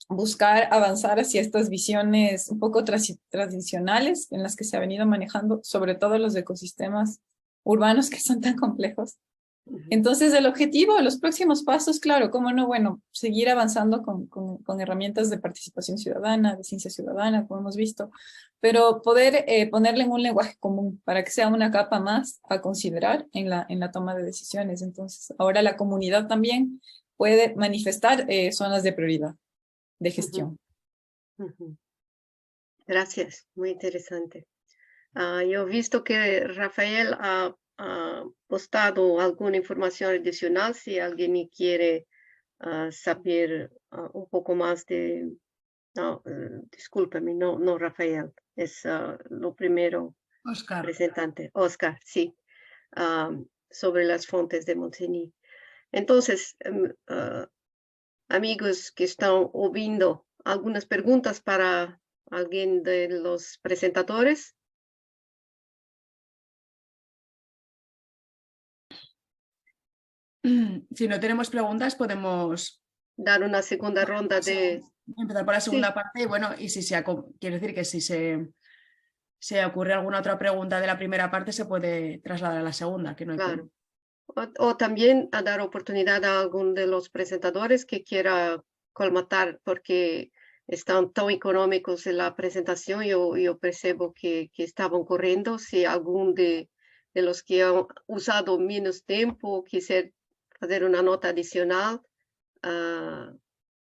buscar avanzar hacia estas visiones un poco tradicionales en las que se ha venido manejando, sobre todo los ecosistemas urbanos que son tan complejos. Entonces, el objetivo, los próximos pasos, claro, cómo no, bueno, seguir avanzando con herramientas de participación ciudadana, de ciencia ciudadana, como hemos visto, pero poder ponerle en un lenguaje común para que sea una capa más a considerar en la toma de decisiones. Entonces, ahora la comunidad también puede manifestar zonas de prioridad de gestión. Gracias, muy interesante. Yo he visto que Rafael ha postado alguna información adicional si alguien quiere saber un poco más de... No, discúlpame, no Rafael, es lo primero Oscar. presentante, Oscar, sí, sobre las fuentes de Montseny. Entonces, amigos que están oyendo, algunas preguntas para alguien de los presentadores. Si no tenemos preguntas, podemos Dar una segunda ronda de... empezar por la segunda Sí. parte. Y bueno, y si quiere decir que si se ocurre alguna otra pregunta de la primera parte, se puede trasladar a la segunda, que no hay Claro. problema. O también a dar oportunidad a algún de los presentadores que quiera colmatar, porque están tan económicos en la presentación. Yo percibo que estaban corriendo. Si algún de los que han usado menos tiempo quisiera hacer una nota adicional,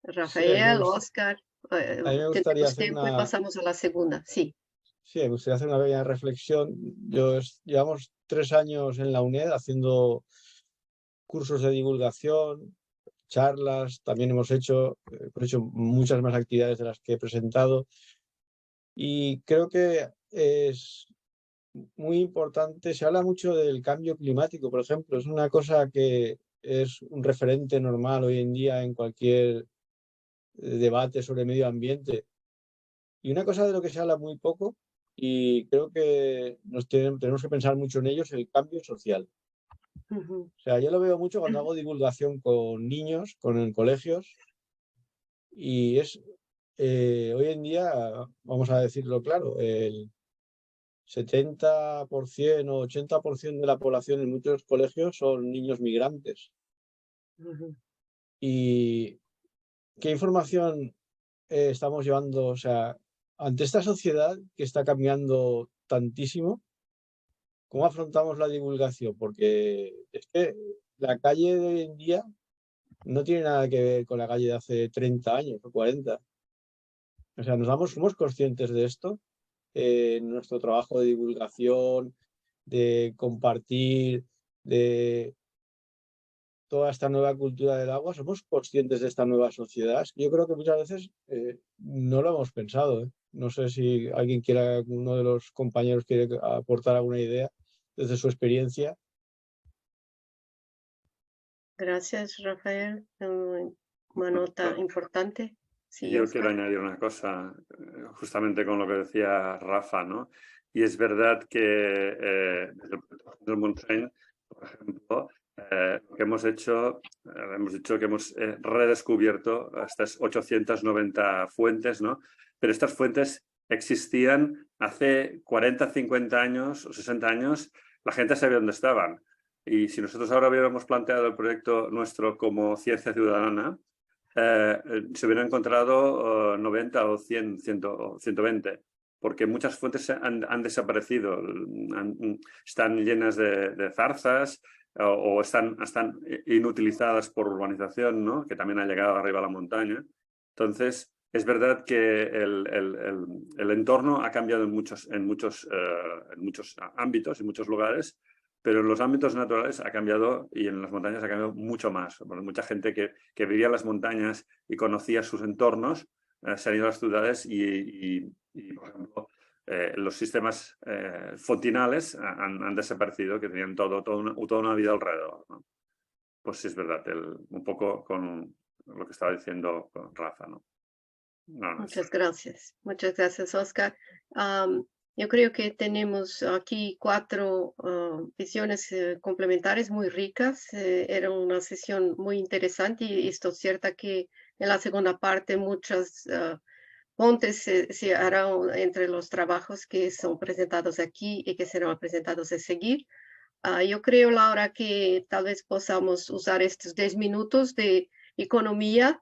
Rafael, Oscar, a mí me gustaría tenemos hacer tiempo y pasamos a la segunda. Sí. Sí, me gustaría hacer una pequeña reflexión. Llevamos 3 años en la UNED haciendo cursos de divulgación, charlas, también hemos hecho muchas más actividades de las que he presentado. Y creo que es muy importante, se habla mucho del cambio climático, por ejemplo, es una cosa que es un referente normal hoy en día en cualquier debate sobre medio ambiente. Y una cosa de lo que se habla muy poco, y creo que tenemos que pensar mucho en ello, es el cambio social. O sea, yo lo veo mucho cuando hago divulgación con niños, en colegios, y es hoy en día, vamos a decirlo claro, el 70% o 80% de la población en muchos colegios son niños migrantes. ¿Y qué información estamos llevando? O sea, ante esta sociedad que está cambiando tantísimo, ¿cómo afrontamos la divulgación? Porque es que la calle de hoy en día no tiene nada que ver con la calle de hace 30 años o 40. O sea, somos conscientes de esto en nuestro trabajo de divulgación, de compartir, de toda esta nueva cultura del agua. ¿Somos conscientes de esta nueva sociedad? Yo creo que muchas veces no lo hemos pensado, ¿eh? No sé si uno de los compañeros quiere aportar alguna idea desde su experiencia. Gracias, Rafael. Una nota importante. Sí, Yo Oscar. quiero añadir una cosa, justamente con lo que decía Rafa, ¿no? Y es verdad que desde el proyecto del Montseny, por ejemplo, lo que hemos hecho que hemos redescubierto estas 890 fuentes, ¿no? Pero estas fuentes existían hace 40, 50 años o 60 años, la gente sabía dónde estaban. Y si nosotros ahora hubiéramos planteado el proyecto nuestro como ciencia ciudadana, se hubieran encontrado 90 o 100, 120, porque muchas fuentes han desaparecido, están llenas de zarzas o están inutilizadas por urbanización, ¿no? Que también ha llegado arriba a la montaña. Entonces, es verdad que el entorno ha cambiado en muchos ámbitos, en muchos lugares, pero en los ámbitos naturales ha cambiado y en las montañas ha cambiado mucho más. Bueno, mucha gente que vivía en las montañas y conocía sus entornos se han ido a las ciudades y por ejemplo, los sistemas fontinales han desaparecido, que tenían toda una vida alrededor, ¿no? Pues sí, es verdad, un poco con lo que estaba diciendo Rafa, ¿no? Nada más. Muchas gracias, Oscar. Yo creo que tenemos aquí 4 visiones complementarias muy ricas. Era una sesión muy interesante y estoy cierta que en la segunda parte muchas pontes se harán entre los trabajos que son presentados aquí y que serán presentados a seguir. Yo creo, Laura, que tal vez podamos usar estos 10 minutos de economía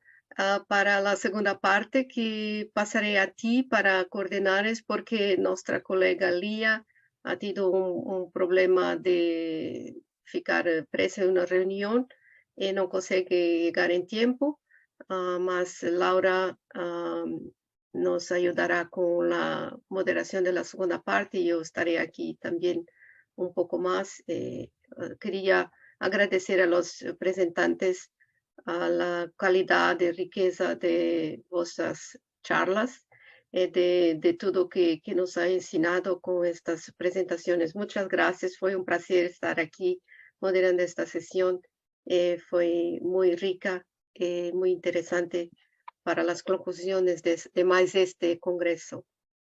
para la segunda parte, que pasaré a ti para coordinar, es porque nuestra colega Lía ha tenido un problema de ficar presa en una reunión y no consigue llegar en tiempo. Mas Laura nos ayudará con la moderación de la segunda parte y yo estaré aquí también un poco más. Quería agradecer a los presentantes a la calidad de riqueza de vuestras charlas, de todo que nos ha enseñado con estas presentaciones. Muchas gracias, fue un placer estar aquí moderando esta sesión. Fue muy rica, muy interesante para las conclusiones de más este congreso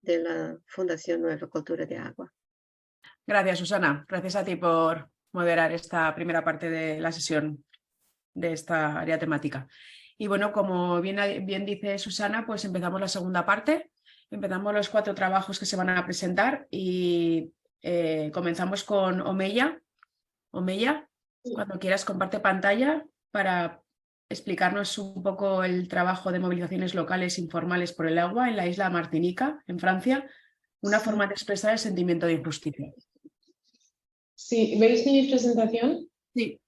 de la Fundación Nueva Cultura de Agua. Gracias, Susana. Gracias a ti por moderar esta primera parte de la sesión de esta área temática. Y bueno, como bien dice Susana, pues empezamos la segunda parte. Empezamos los 4 trabajos que se van a presentar y comenzamos con Omeya. Omeya, cuando quieras, comparte pantalla para explicarnos un poco el trabajo de movilizaciones locales informales por el agua en la isla Martinica, en Francia, una forma de expresar el sentimiento de injusticia. Sí, ¿veis mi presentación? Sí.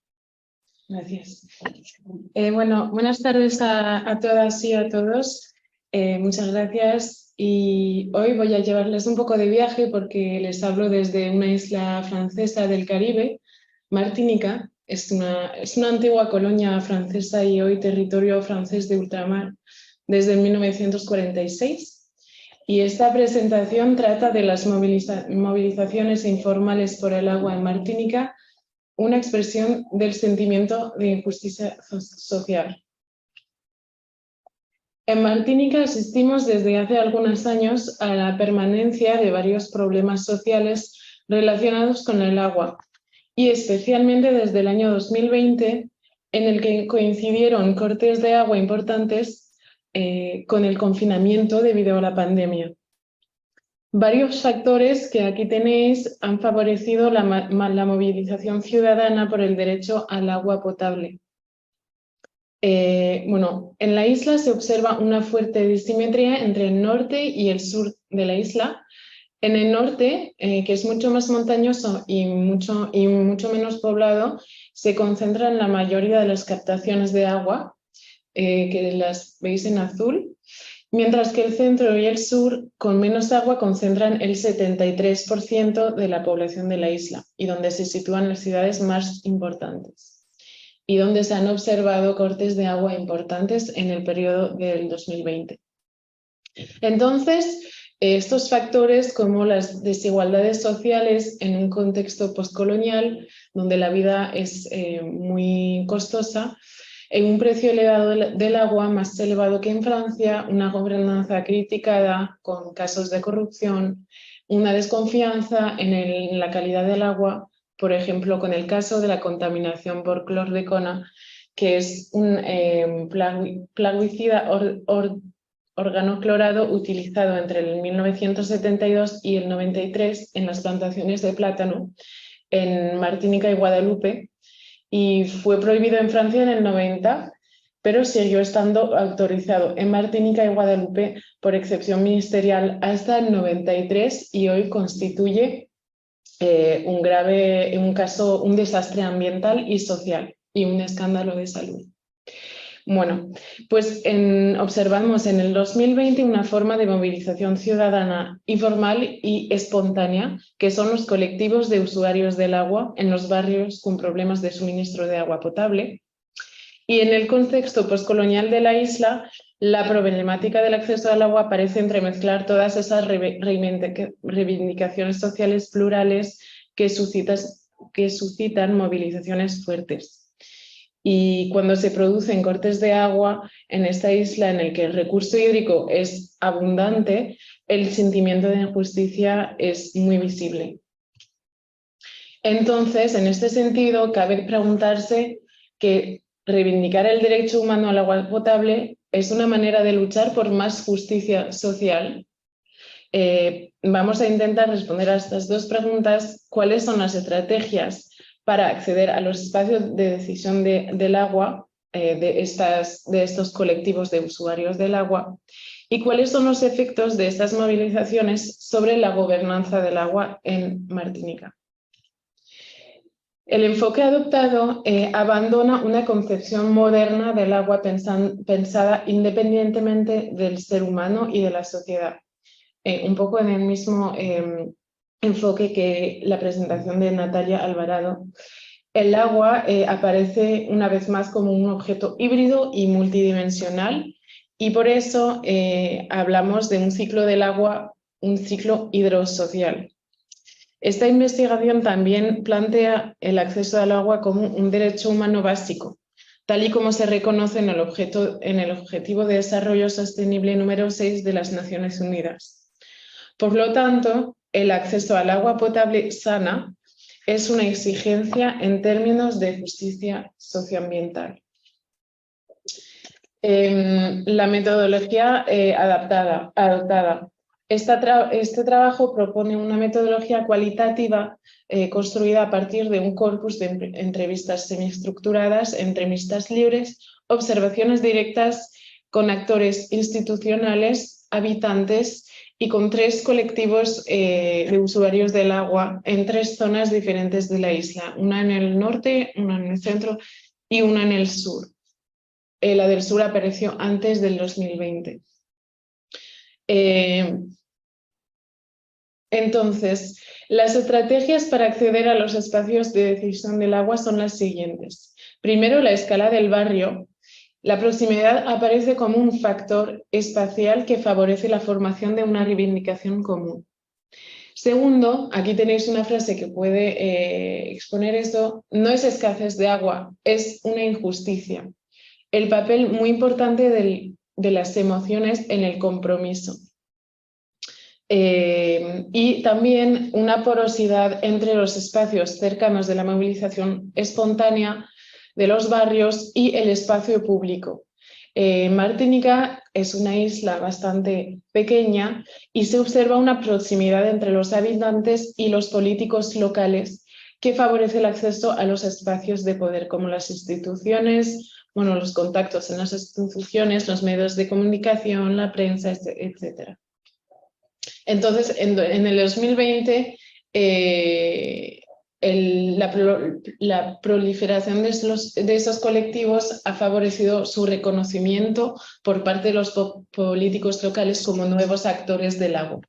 Gracias. Bueno, buenas tardes a todas y a todos. Muchas gracias. Y hoy voy a llevarles un poco de viaje porque les hablo desde una isla francesa del Caribe, Martinica. Es una antigua colonia francesa y hoy territorio francés de ultramar desde 1946. Y esta presentación trata de las movilizaciones informales por el agua en Martinica, una expresión del sentimiento de injusticia social. En Martinica asistimos desde hace algunos años a la permanencia de varios problemas sociales relacionados con el agua, y especialmente desde el año 2020, en el que coincidieron cortes de agua importantes con el confinamiento debido a la pandemia. Varios factores que aquí tenéis han favorecido la movilización ciudadana por el derecho al agua potable. Bueno, en la isla se observa una fuerte disimetría entre el norte y el sur de la isla. En el norte, que es mucho más montañoso y mucho menos poblado, se concentran la mayoría de las captaciones de agua, que las veis en azul, mientras que el centro y el sur, con menos agua, concentran el 73% de la población de la isla y donde se sitúan las ciudades más importantes y donde se han observado cortes de agua importantes en el periodo del 2020. Entonces, estos factores como las desigualdades sociales en un contexto postcolonial, donde la vida es muy costosa, en un precio elevado del agua más elevado que en Francia, una gobernanza criticada con casos de corrupción, una desconfianza en la calidad del agua, por ejemplo, con el caso de la contaminación por clordecona, que es un plaguicida organoclorado utilizado entre el 1972 y el 93 en las plantaciones de plátano en Martinica y Guadalupe, y fue prohibido en Francia en el 90, pero siguió estando autorizado en Martinica y Guadalupe por excepción ministerial hasta el 93 y hoy constituye un desastre ambiental y social y un escándalo de salud. Bueno, pues observamos en el 2020 una forma de movilización ciudadana informal y espontánea, que son los colectivos de usuarios del agua en los barrios con problemas de suministro de agua potable. Y en el contexto postcolonial de la isla, la problemática del acceso al agua parece entremezclar todas esas reivindicaciones sociales plurales que suscitan movilizaciones fuertes. y cuando se producen cortes de agua en esta isla en el que el recurso hídrico es abundante, el sentimiento de injusticia es muy visible. Entonces, en este sentido, cabe preguntarse que reivindicar el derecho humano al agua potable es una manera de luchar por más justicia social. Vamos a intentar responder a estas dos preguntas. ¿Cuáles son las estrategias para acceder a los espacios de decisión del agua de estos colectivos de usuarios del agua? ¿Y cuáles son los efectos de estas movilizaciones sobre la gobernanza del agua en Martinica? El enfoque adoptado abandona una concepción moderna del agua pensada independientemente del ser humano y de la sociedad. Un poco en el mismo enfoque que la presentación de Natalia Alvarado. El agua aparece una vez más como un objeto híbrido y multidimensional, y por eso hablamos de un ciclo del agua, un ciclo hidrosocial. Esta investigación también plantea el acceso al agua como un derecho humano básico, tal y como se reconoce en el Objetivo de Desarrollo Sostenible número 6 de las Naciones Unidas. Por lo tanto, el acceso al agua potable sana es una exigencia en términos de justicia socioambiental. La metodología adoptada. Este trabajo propone una metodología cualitativa construida a partir de un corpus de entrevistas semiestructuradas, entrevistas libres, observaciones directas con actores institucionales, habitantes y con 3 colectivos de usuarios del agua en 3 zonas diferentes de la isla, una en el norte, una en el centro y una en el sur. La del sur apareció antes del 2020. Entonces, las estrategias para acceder a los espacios de decisión del agua son las siguientes. Primero, la escala del barrio. La proximidad aparece como un factor espacial que favorece la formación de una reivindicación común. Segundo, aquí tenéis una frase que puede exponer esto: no es escasez de agua, es una injusticia. El papel muy importante de las emociones en el compromiso. Y también una porosidad entre los espacios cercanos de la movilización espontánea de los barrios y el espacio público. Martinica es una isla bastante pequeña y se observa una proximidad entre los habitantes y los políticos locales que favorece el acceso a los espacios de poder, como las instituciones, bueno, los contactos en las instituciones, los medios de comunicación, la prensa, etc. Entonces, en el 2020, la proliferación de esos colectivos ha favorecido su reconocimiento por parte de los políticos locales como nuevos actores del agua.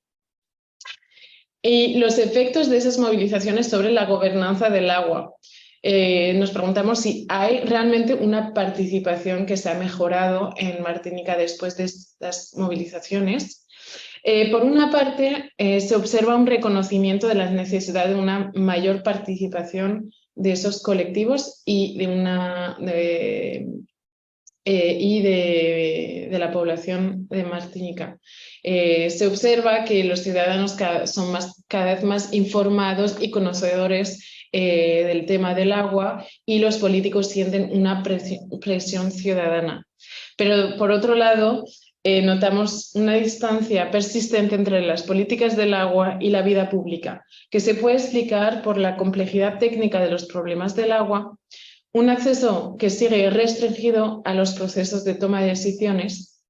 Y los efectos de esas movilizaciones sobre la gobernanza del agua. Nos preguntamos si hay realmente una participación que se ha mejorado en Martinica después de estas movilizaciones. Por una parte, se observa un reconocimiento de la necesidad de una mayor participación de esos colectivos y de la población de Martinica. Se observa que los ciudadanos son cada vez más informados y conocedores del tema del agua, y los políticos sienten una presión ciudadana. Pero por otro lado, notamos una distancia persistente entre las políticas del agua y la vida pública, que se puede explicar por la complejidad técnica de los problemas del agua, un acceso que sigue restringido a los procesos de toma de decisiones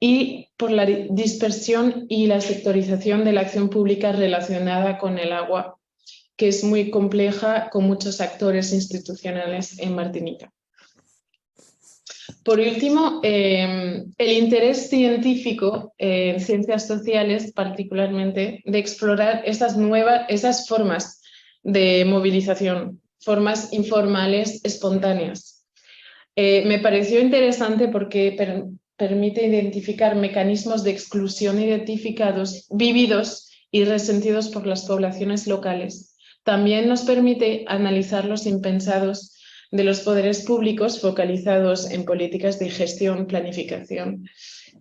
y por la dispersión y la sectorización de la acción pública relacionada con el agua, que es muy compleja, con muchos actores institucionales en Martinica. Por último, el interés científico en ciencias sociales, particularmente, de explorar esas formas de movilización, formas informales, espontáneas. Me pareció interesante porque permite identificar mecanismos de exclusión identificados, vividos y resentidos por las poblaciones locales. También nos permite analizar los impensados de los poderes públicos focalizados en políticas de gestión, planificación.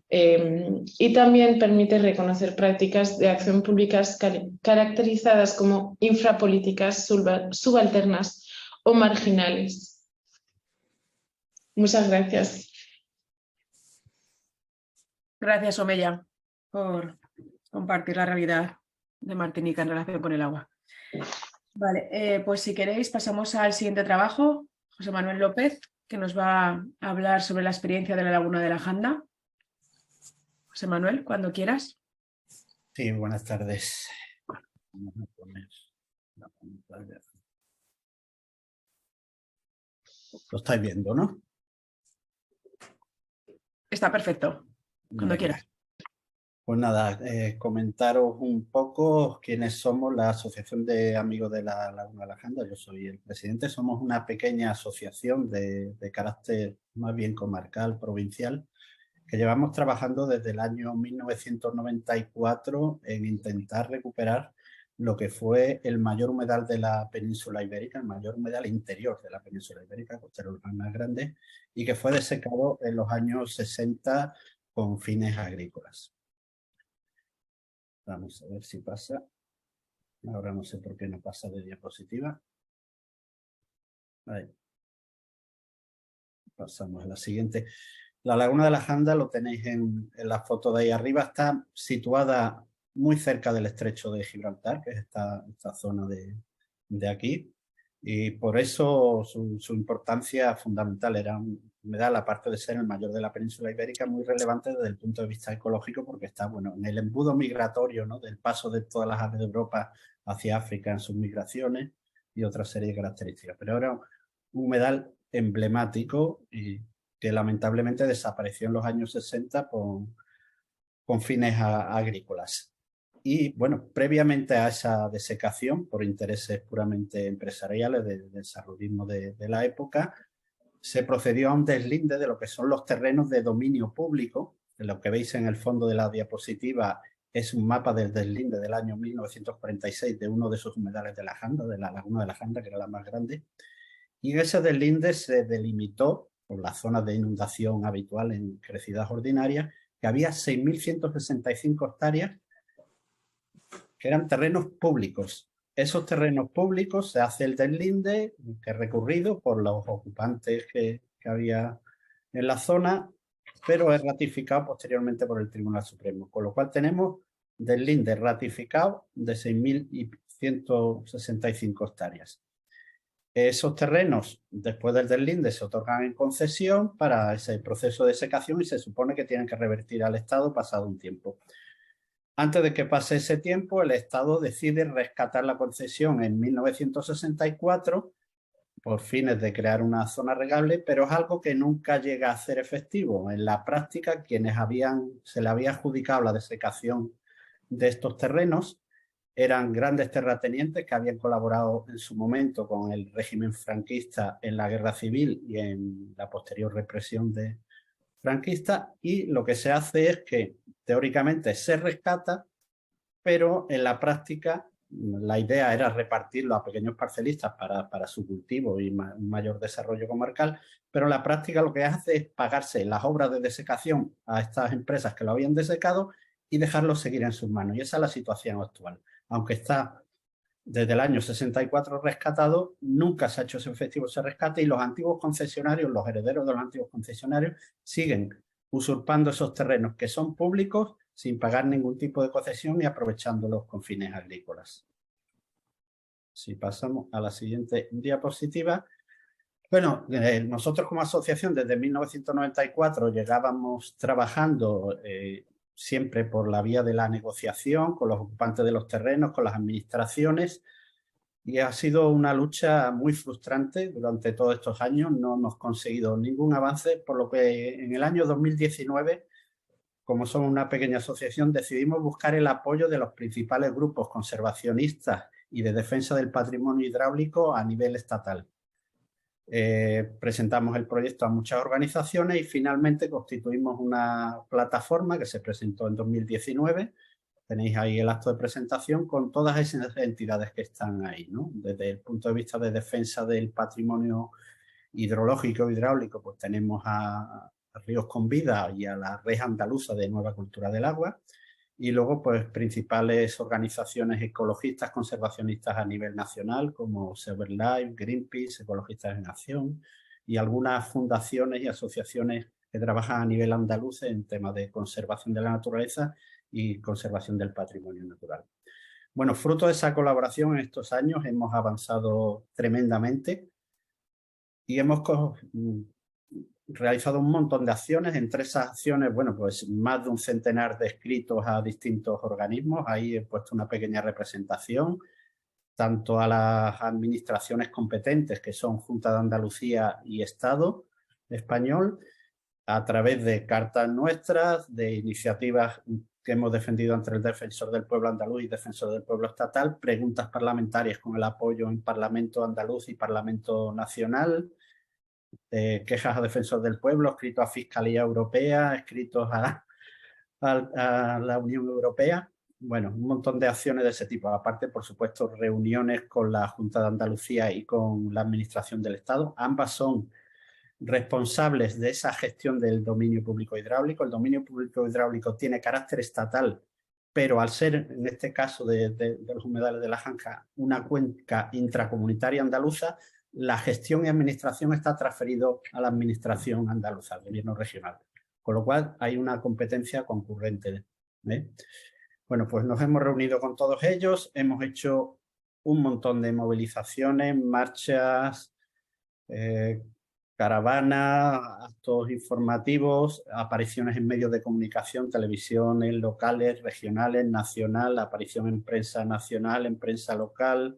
Y también permite reconocer prácticas de acción públicas caracterizadas como infrapolíticas, subalternas o marginales. Muchas gracias. Gracias, Omeya, por compartir la realidad de Martinica en relación con el agua. Vale, pues si queréis pasamos al siguiente trabajo, José Manuel López, que nos va a hablar sobre la experiencia de la Laguna de la Janda. José Manuel, cuando quieras. Sí, buenas tardes. Vamos a poner la pantalla. Lo estáis viendo, ¿no? Está perfecto, cuando Venga. quieras. Pues nada, comentaros un poco quiénes somos la Asociación de Amigos de la Laguna de la Janda. Yo soy el presidente. Somos una pequeña asociación de carácter más bien comarcal, provincial, que llevamos trabajando desde el año 1994 en intentar recuperar lo que fue el mayor humedal de la península ibérica, el mayor humedal interior de la península ibérica, costero urbano más grande, y que fue desecado en los años 60 con fines agrícolas. Vamos a ver si pasa. Ahora no sé por qué no pasa de diapositiva. Ahí. Pasamos a la siguiente. La Laguna de la Janda, lo tenéis en la foto de ahí arriba, está situada muy cerca del estrecho de Gibraltar, que es esta zona de aquí, y por eso su importancia fundamental. Era un humedal, aparte de ser el mayor de la península ibérica, muy relevante desde el punto de vista ecológico, porque está en el embudo migratorio, ¿no?, del paso de todas las aves de Europa hacia África en sus migraciones y otra serie de características. Pero era un humedal emblemático y que lamentablemente desapareció en los años 60 con fines agrícolas. Y bueno, previamente a esa desecación, por intereses puramente empresariales del desarrollismo de la época, se procedió a un deslinde de lo que son los terrenos de dominio público. Lo que veis en el fondo de la diapositiva es un mapa del deslinde del año 1946 de uno de esos humedales de la Janda, de la Laguna de la Janda, que era la más grande. Y en ese deslinde se delimitó por las zonas de inundación habitual en crecidas ordinarias, que había 6.165 hectáreas que eran terrenos públicos. Esos terrenos públicos se hace el deslinde, que es recurrido por los ocupantes que había en la zona, pero es ratificado posteriormente por el Tribunal Supremo, con lo cual tenemos deslinde ratificado de 6.165 hectáreas. Esos terrenos, después del deslinde, se otorgan en concesión para ese proceso de secación y se supone que tienen que revertir al Estado pasado un tiempo. Antes de que pase ese tiempo, el Estado decide rescatar la concesión en 1964 por fines de crear una zona regable, pero es algo que nunca llega a ser efectivo. En la práctica, quienes se le había adjudicado la desecación de estos terrenos eran grandes terratenientes que habían colaborado en su momento con el régimen franquista en la guerra civil y en la posterior represión franquista, y lo que se hace es que teóricamente se rescata, pero en la práctica la idea era repartirlo a pequeños parcelistas para su cultivo y un mayor desarrollo comarcal, pero en la práctica lo que hace es pagarse las obras de desecación a estas empresas que lo habían desecado y dejarlo seguir en sus manos. Y esa es la situación actual. Aunque está desde el año 64 rescatado, nunca se ha hecho ese efectivo ese rescate y los antiguos concesionarios, los herederos de los antiguos concesionarios, siguen usurpando esos terrenos que son públicos sin pagar ningún tipo de concesión y aprovechándolos con fines agrícolas. Si pasamos a la siguiente diapositiva. Bueno, nosotros como asociación desde 1994 llegábamos trabajando siempre por la vía de la negociación con los ocupantes de los terrenos, con las administraciones, y ha sido una lucha muy frustrante durante todos estos años. No hemos conseguido ningún avance, por lo que en el año 2019, como somos una pequeña asociación, decidimos buscar el apoyo de los principales grupos conservacionistas y de defensa del patrimonio hidráulico a nivel estatal. Presentamos el proyecto a muchas organizaciones y finalmente constituimos una plataforma que se presentó en 2019. Tenéis ahí el acto de presentación con todas esas entidades que están ahí, ¿no? Desde el punto de vista de defensa del patrimonio hidrológico, hidráulico, pues tenemos a Ríos con Vida y a la Red Andaluza de Nueva Cultura del Agua. Y luego, pues, principales organizaciones ecologistas, conservacionistas a nivel nacional, como SeverLife, Greenpeace, Ecologistas en Acción, y algunas fundaciones y asociaciones que trabajan a nivel andaluz en temas de conservación de la naturaleza y conservación del patrimonio natural. Bueno, fruto de esa colaboración en estos años hemos avanzado tremendamente y hemos realizado un montón de acciones. Entre esas acciones, bueno, pues más de un centenar de escritos a distintos organismos. Ahí he puesto una pequeña representación, tanto a las administraciones competentes, que son Junta de Andalucía y Estado español, a través de cartas nuestras, de iniciativas que hemos defendido entre el Defensor del Pueblo andaluz y Defensor del Pueblo estatal, preguntas parlamentarias con el apoyo en Parlamento andaluz y Parlamento nacional, quejas a Defensor del Pueblo, escritos a Fiscalía Europea, escritos a la Unión Europea. Bueno, un montón de acciones de ese tipo. Aparte, por supuesto, reuniones con la Junta de Andalucía y con la Administración del Estado. Ambas son responsables de esa gestión del dominio público hidráulico. El dominio público hidráulico tiene carácter estatal, pero al ser, en este caso de los humedales de la Janja, una cuenca intracomunitaria andaluza, la gestión y administración está transferido a la administración andaluza, al gobierno regional. Con lo cual hay una competencia concurrente. Bueno, pues nos hemos reunido con todos ellos, hemos hecho un montón de movilizaciones, marchas, caravanas, actos informativos, apariciones en medios de comunicación, televisiones locales, regionales, nacional, aparición en prensa nacional, en prensa local,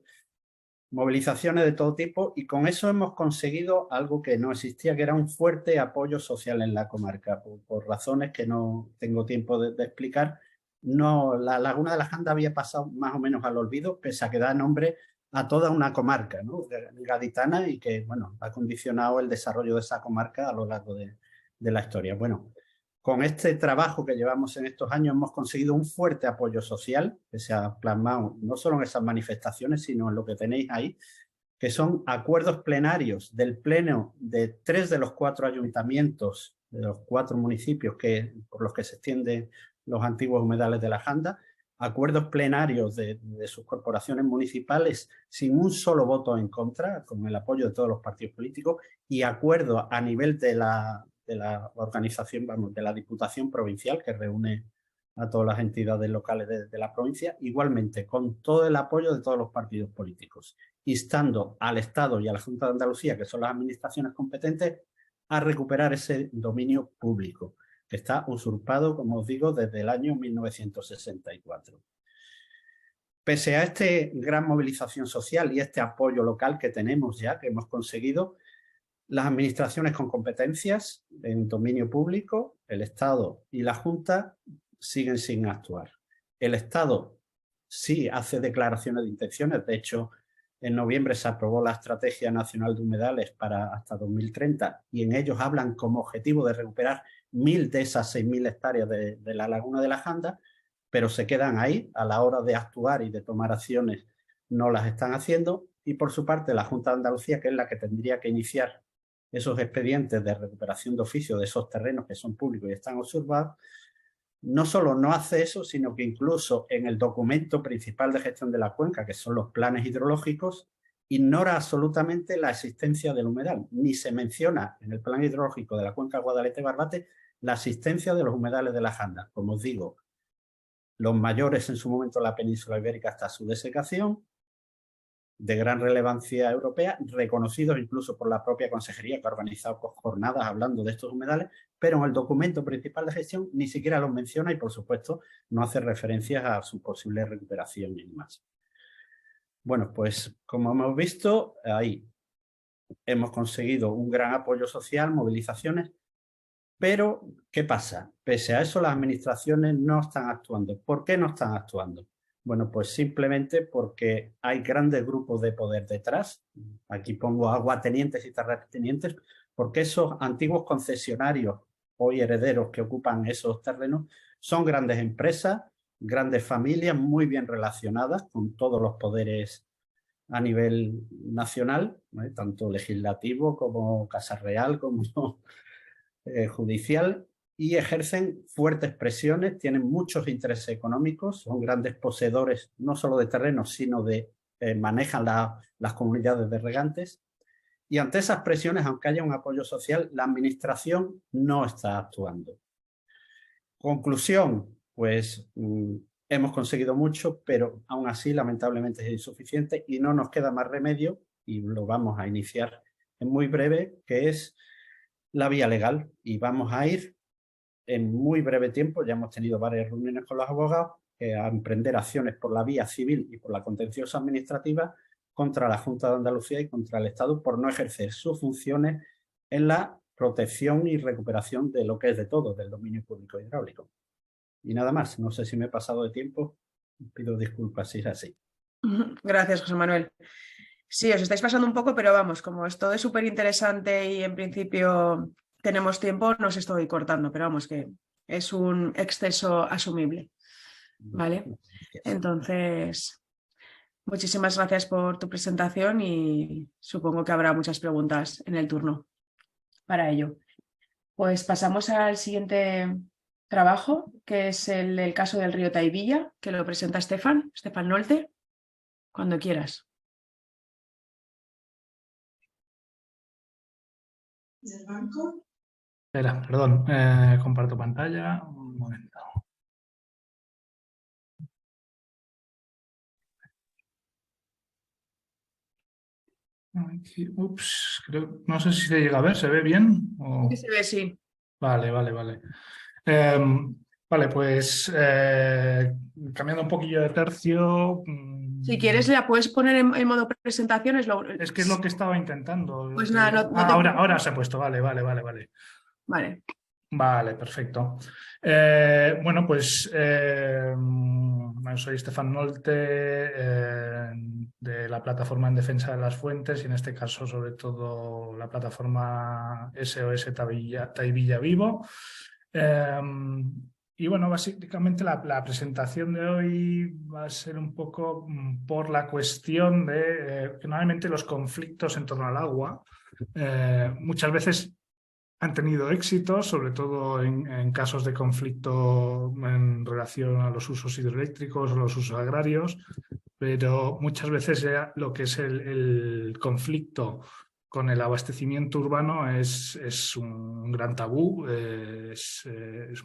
movilizaciones de todo tipo, y con eso hemos conseguido algo que no existía, que era un fuerte apoyo social en la comarca. Por razones que no tengo tiempo de explicar, la Laguna de la Janda había pasado más o menos al olvido, pese a que da nombre a toda una comarca, ¿no?, gaditana, y que, bueno, ha condicionado el desarrollo de esa comarca a lo largo de la historia. Bueno, con este trabajo que llevamos en estos años hemos conseguido un fuerte apoyo social que se ha plasmado no solo en esas manifestaciones, sino en lo que tenéis ahí, que son acuerdos plenarios del pleno de 3 de los 4 ayuntamientos, de los 4 municipios por los que se extienden los antiguos humedales de la Janda, acuerdos plenarios de sus corporaciones municipales sin un solo voto en contra, con el apoyo de todos los partidos políticos, y acuerdos a nivel de la organización, vamos, de la Diputación Provincial, que reúne a todas las entidades locales de la provincia, igualmente con todo el apoyo de todos los partidos políticos, instando al Estado y a la Junta de Andalucía, que son las administraciones competentes, a recuperar ese dominio público, que está usurpado, como os digo, desde el año 1964. Pese a esta gran movilización social y este apoyo local que tenemos ya, que hemos conseguido, las administraciones con competencias en dominio público, el Estado y la Junta, siguen sin actuar. El Estado sí hace declaraciones de intenciones. De hecho, en noviembre se aprobó la Estrategia Nacional de Humedales para hasta 2030 y en ellos hablan como objetivo de recuperar 1.000 de esas 6.000 hectáreas de la Laguna de la Janda, pero se quedan ahí. A la hora de actuar y de tomar acciones no las están haciendo. Y por su parte la Junta de Andalucía, que es la que tendría que iniciar esos expedientes de recuperación de oficio de esos terrenos que son públicos y están usurpados, no solo no hace eso, sino que incluso en el documento principal de gestión de la cuenca, que son los planes hidrológicos, ignora absolutamente la existencia del humedal. Ni se menciona en el plan hidrológico de la cuenca Guadalete-Barbate la existencia de los humedales de la Janda. Como os digo, los mayores en su momento en la península ibérica hasta su desecación, de gran relevancia europea, reconocidos incluso por la propia consejería, que ha organizado jornadas hablando de estos humedales, pero en el documento principal de gestión ni siquiera los menciona y, por supuesto, no hace referencias a su posible recuperación y demás. Bueno, pues como hemos visto, ahí hemos conseguido un gran apoyo social, movilizaciones, pero ¿qué pasa? Pese a eso, las administraciones no están actuando. ¿Por qué no están actuando? Bueno, pues simplemente porque hay grandes grupos de poder detrás. Aquí pongo aguatenientes y terratenientes, porque esos antiguos concesionarios, hoy herederos que ocupan esos terrenos, son grandes empresas, grandes familias muy bien relacionadas con todos los poderes a nivel nacional, tanto legislativo como Casa Real como judicial, y ejercen fuertes presiones, tienen muchos intereses económicos, son grandes poseedores no solo de terrenos, sino de manejan las comunidades de regantes. Y ante esas presiones, aunque haya un apoyo social, la administración no está actuando. Conclusión, pues hemos conseguido mucho, pero aún así lamentablemente es insuficiente y no nos queda más remedio, y lo vamos a iniciar en muy breve, que es la vía legal. Y vamos a ir en muy breve tiempo, ya hemos tenido varias reuniones con los abogados, a emprender acciones por la vía civil y por la contenciosa administrativa contra la Junta de Andalucía y contra el Estado por no ejercer sus funciones en la protección y recuperación de lo que es de todo, del dominio público hidráulico. Y nada más, no sé si me he pasado de tiempo, pido disculpas si es así. Gracias, José Manuel. Sí, os estáis pasando un poco, pero vamos, como esto es súper interesante y en principio tenemos tiempo, no os estoy cortando, pero vamos, que es un exceso asumible. ¿Vale? Entonces, muchísimas gracias por tu presentación y supongo que habrá muchas preguntas en el turno para ello. Pues pasamos al siguiente trabajo, que es el caso del río Tahivilla, que lo presenta Stefan Nolte, cuando quieras. ¿Del banco? Espera, perdón, comparto pantalla, un momento. Aquí, ups, no sé si se llega a ver, ¿se ve bien? O... Sí, se ve, sí. Vale. Vale, pues cambiando un poquillo de tercio. Si quieres, la puedes poner en modo presentación. Es que es lo que estaba intentando. Pues nada, ahora se ha puesto, vale. Vale, perfecto. Bueno, pues soy Stefan Nolte de la plataforma en defensa de las fuentes y en este caso sobre todo la plataforma SOS Tahivilla Vivo. Y bueno, básicamente la presentación de hoy va a ser un poco por la cuestión de que normalmente los conflictos en torno al agua muchas veces han tenido éxito, sobre todo en casos de conflicto en relación a los usos hidroeléctricos o los usos agrarios, pero muchas veces ya lo que es el conflicto con el abastecimiento urbano es un gran tabú, es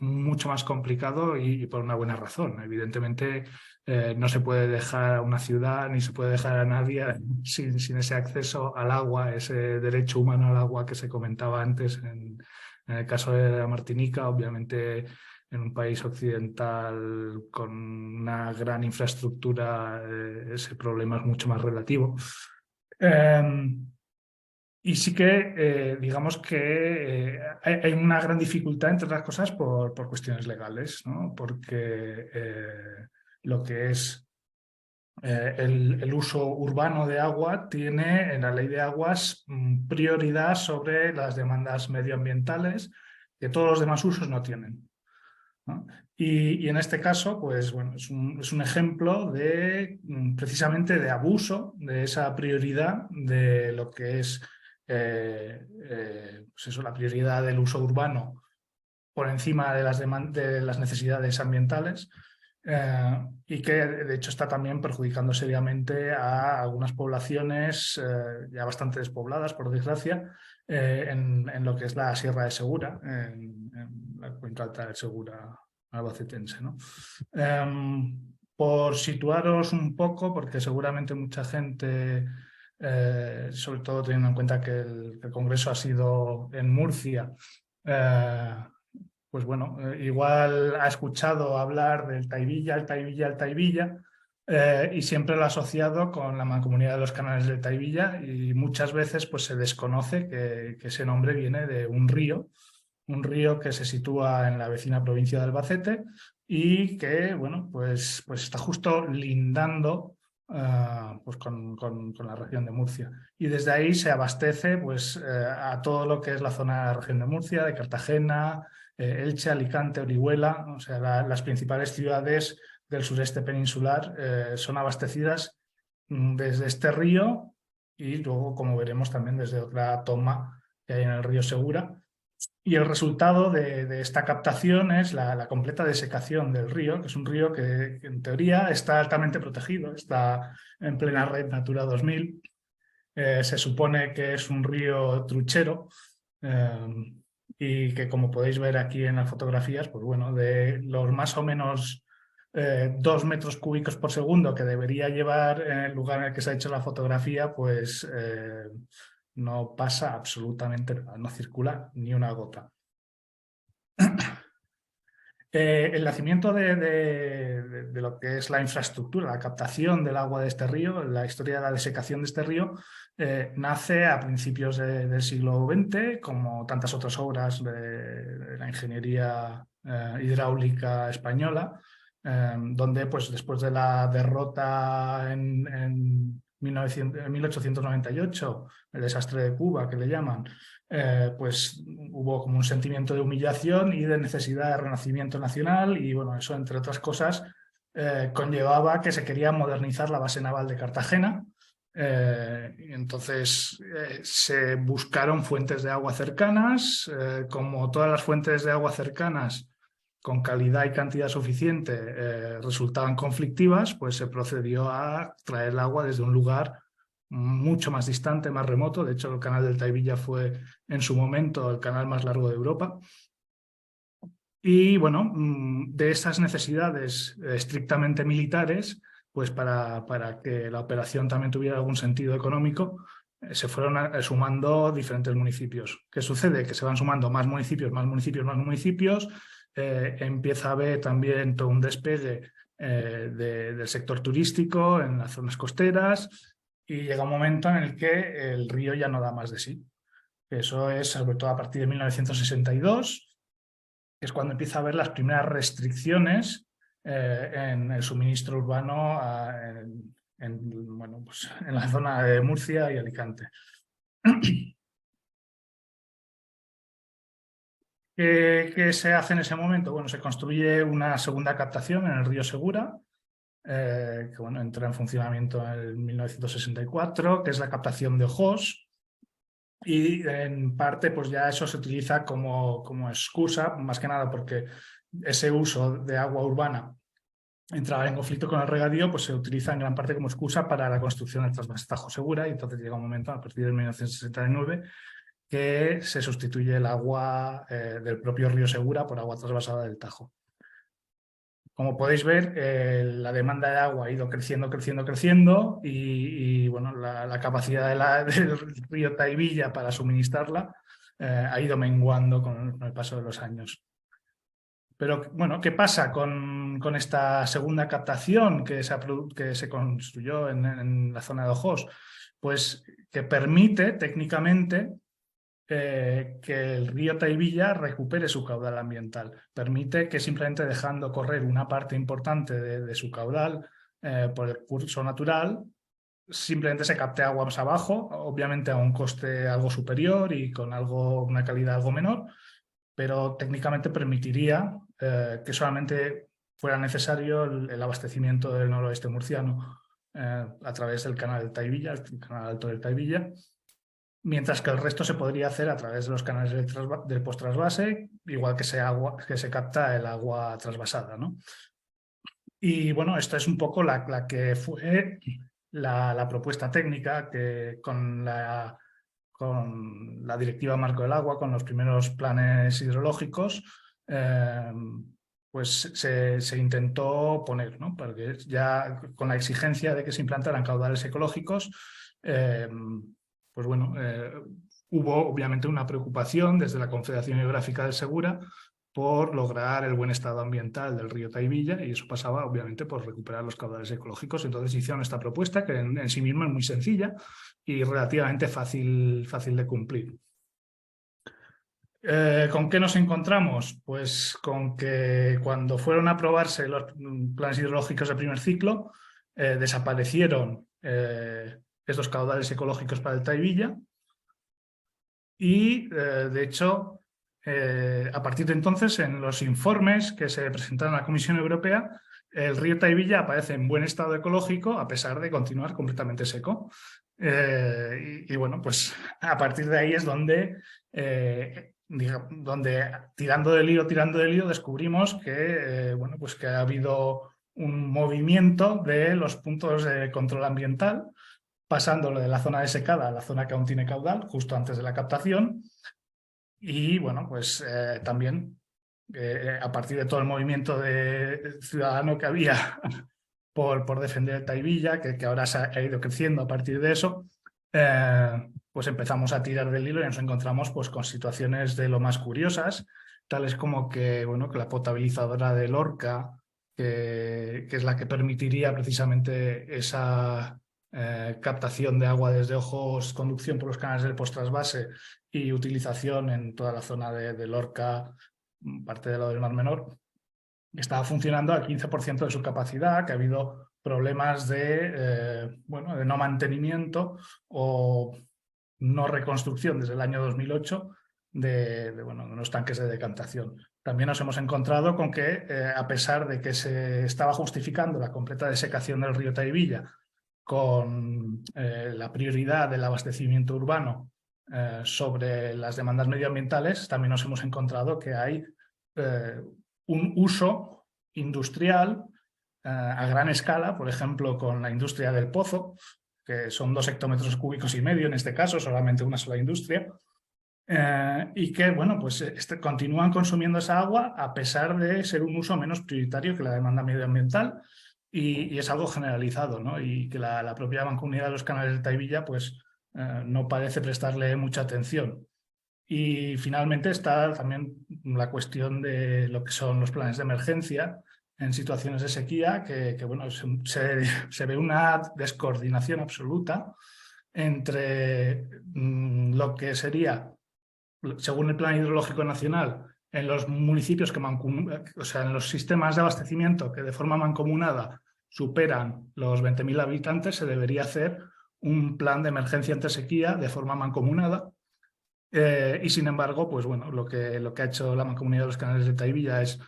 mucho más complicado y por una buena razón. Evidentemente no se puede dejar a una ciudad ni se puede dejar a nadie sin ese acceso al agua, ese derecho humano al agua que se comentaba antes en el caso de la Martinica. Obviamente en un país occidental con una gran infraestructura ese problema es mucho más relativo. Y sí que, digamos que hay una gran dificultad, entre otras cosas, por cuestiones legales, ¿no? Porque lo que es el uso urbano de agua tiene en la ley de aguas prioridad sobre las demandas medioambientales que todos los demás usos no tienen, ¿no? Y en este caso, pues bueno, es un ejemplo de precisamente de abuso de esa prioridad de lo que es pues eso, la prioridad del uso urbano por encima de las necesidades ambientales y que de hecho está también perjudicando seriamente a algunas poblaciones ya bastante despobladas, por desgracia, en lo que es la Sierra de Segura, en la cuenca alta de Segura albacetense, ¿no? Por situaros un poco, porque seguramente mucha gente... sobre todo teniendo en cuenta que el Congreso ha sido en Murcia, pues bueno, igual ha escuchado hablar del Tahivilla, y siempre lo ha asociado con la Mancomunidad de los Canales de Tahivilla y muchas veces pues se desconoce que ese nombre viene de un río que se sitúa en la vecina provincia de Albacete y que, bueno, pues está justo lindando pues con la región de Murcia. Y desde ahí se abastece pues, a todo lo que es la zona de la región de Murcia, de Cartagena, Elche, Alicante, Orihuela. O sea, las principales ciudades del sureste peninsular son abastecidas desde este río y luego, como veremos, también desde otra toma que hay en el río Segura. Y el resultado de esta captación es la completa desecación del río, que es un río que en teoría está altamente protegido, está en plena red Natura 2000. Se supone que es un río truchero y que, como podéis ver aquí en las fotografías, pues bueno, de los más o menos 2 metros cúbicos por segundo que debería llevar en el lugar en el que se ha hecho la fotografía, pues no pasa absolutamente nada, no circula ni una gota. El nacimiento de lo que es la infraestructura, la captación del agua de este río, la historia de la desecación de este río, nace a principios del siglo XX, como tantas otras obras de la ingeniería hidráulica española, donde pues, después de la derrota en 1898, el desastre de Cuba, que le llaman, pues hubo como un sentimiento de humillación y de necesidad de renacimiento nacional y bueno, eso entre otras cosas conllevaba que se quería modernizar la base naval de Cartagena. Entonces se buscaron fuentes de agua cercanas, como todas las fuentes de agua cercanas con calidad y cantidad suficiente resultaban conflictivas, pues se procedió a traer el agua desde un lugar mucho más distante, más remoto. De hecho, el canal del Taivilla fue en su momento el canal más largo de Europa. Y bueno, de esas necesidades estrictamente militares, pues para que la operación también tuviera algún sentido económico, se fueron sumando diferentes municipios. ¿Qué sucede? Que se van sumando más municipios, más municipios, más municipios. Empieza a haber también todo un despegue del sector turístico en las zonas costeras y llega un momento en el que el río ya no da más de sí. Eso es sobre todo a partir de 1962, que es cuando empieza a haber las primeras restricciones en el suministro urbano bueno, pues en la zona de Murcia y Alicante. ¿Qué se hace en ese momento? Bueno, se construye una segunda captación en el río Segura, que bueno, entra en funcionamiento en 1964, que es la captación de Ojos, y en parte pues ya eso se utiliza como excusa, más que nada porque ese uso de agua urbana entraba en conflicto con el regadío, pues se utiliza en gran parte como excusa para la construcción del trasvase Tajo Segura, y entonces llega un momento a partir de 1969 que se sustituye el agua del propio río Segura por agua trasvasada del Tajo. Como podéis ver, la demanda de agua ha ido creciendo, creciendo, creciendo y bueno, la capacidad del río Taivilla para suministrarla ha ido menguando con el paso de los años. Pero bueno, ¿qué pasa con esta segunda captación que se construyó en la zona de Ojos? Pues que permite técnicamente que el río Taivilla recupere su caudal ambiental. Permite que simplemente dejando correr una parte importante de su caudal por el curso natural, simplemente se capte agua más abajo, obviamente a un coste algo superior y con una calidad algo menor, pero técnicamente permitiría que solamente fuera necesario el abastecimiento del noroeste murciano a través del canal del Taivilla, el canal alto del Taivilla, mientras que el resto se podría hacer a través de los canales del post-trasvase, igual que se capta el agua trasvasada, ¿no? Y bueno, esta es un poco la que fue la propuesta técnica que con la Directiva Marco del Agua, con los primeros planes hidrológicos, pues se intentó poner, ¿no? Porque ya con la exigencia de que se implantaran caudales ecológicos, pues bueno, hubo obviamente una preocupación desde la Confederación Hidrográfica del Segura por lograr el buen estado ambiental del río Taivilla, y eso pasaba obviamente por recuperar los caudales ecológicos. Entonces hicieron esta propuesta que en sí misma es muy sencilla y relativamente fácil de cumplir. ¿Con qué nos encontramos? Pues con que cuando fueron a aprobarse los planes hidrológicos de primer ciclo, desaparecieron estos caudales ecológicos para el Taivilla y, de hecho, a partir de entonces, en los informes que se presentaron a la Comisión Europea, el río Taivilla aparece en buen estado ecológico a pesar de continuar completamente seco. Y bueno, pues a partir de ahí es donde, tirando del hilo, descubrimos que, bueno, pues que ha habido un movimiento de los puntos de control ambiental, pasándolo de la zona desecada a la zona que aún tiene caudal, justo antes de la captación. Y bueno, pues también a partir de todo el movimiento ciudadano que había por defender el Taivilla, que ahora se ha ido creciendo a partir de eso, pues empezamos a tirar del hilo y nos encontramos pues, con situaciones de lo más curiosas, tales como que, bueno, que la potabilizadora de Lorca, que es la que permitiría precisamente esa captación de agua desde ojos, conducción por los canales del post-trasvase y utilización en toda la zona de Lorca, parte del lado del Mar Menor, estaba funcionando al 15% de su capacidad, que ha habido problemas de no mantenimiento o no reconstrucción desde el año 2008 de unos tanques de decantación. También nos hemos encontrado con que, a pesar de que se estaba justificando la completa desecación del río Taivilla con la prioridad del abastecimiento urbano sobre las demandas medioambientales, también nos hemos encontrado que hay un uso industrial a gran escala, por ejemplo, con la industria del pozo, que son 2,5 hectómetros cúbicos en este caso, solamente una sola industria, y que, bueno, pues continúan consumiendo esa agua a pesar de ser un uso menos prioritario que la demanda medioambiental, y es algo generalizado, ¿no? Y que la propia Mancomunidad de los Canales del Taivilla pues, no parece prestarle mucha atención. Y finalmente está también la cuestión de lo que son los planes de emergencia en situaciones de sequía, que bueno, se ve una descoordinación absoluta entre lo que sería, según el Plan Hidrológico Nacional, en los municipios en los sistemas de abastecimiento que de forma mancomunada superan los 20.000 habitantes, se debería hacer un plan de emergencia ante sequía de forma mancomunada. Y sin embargo, pues bueno, lo que ha hecho la Mancomunidad de los Canales de Taivilla es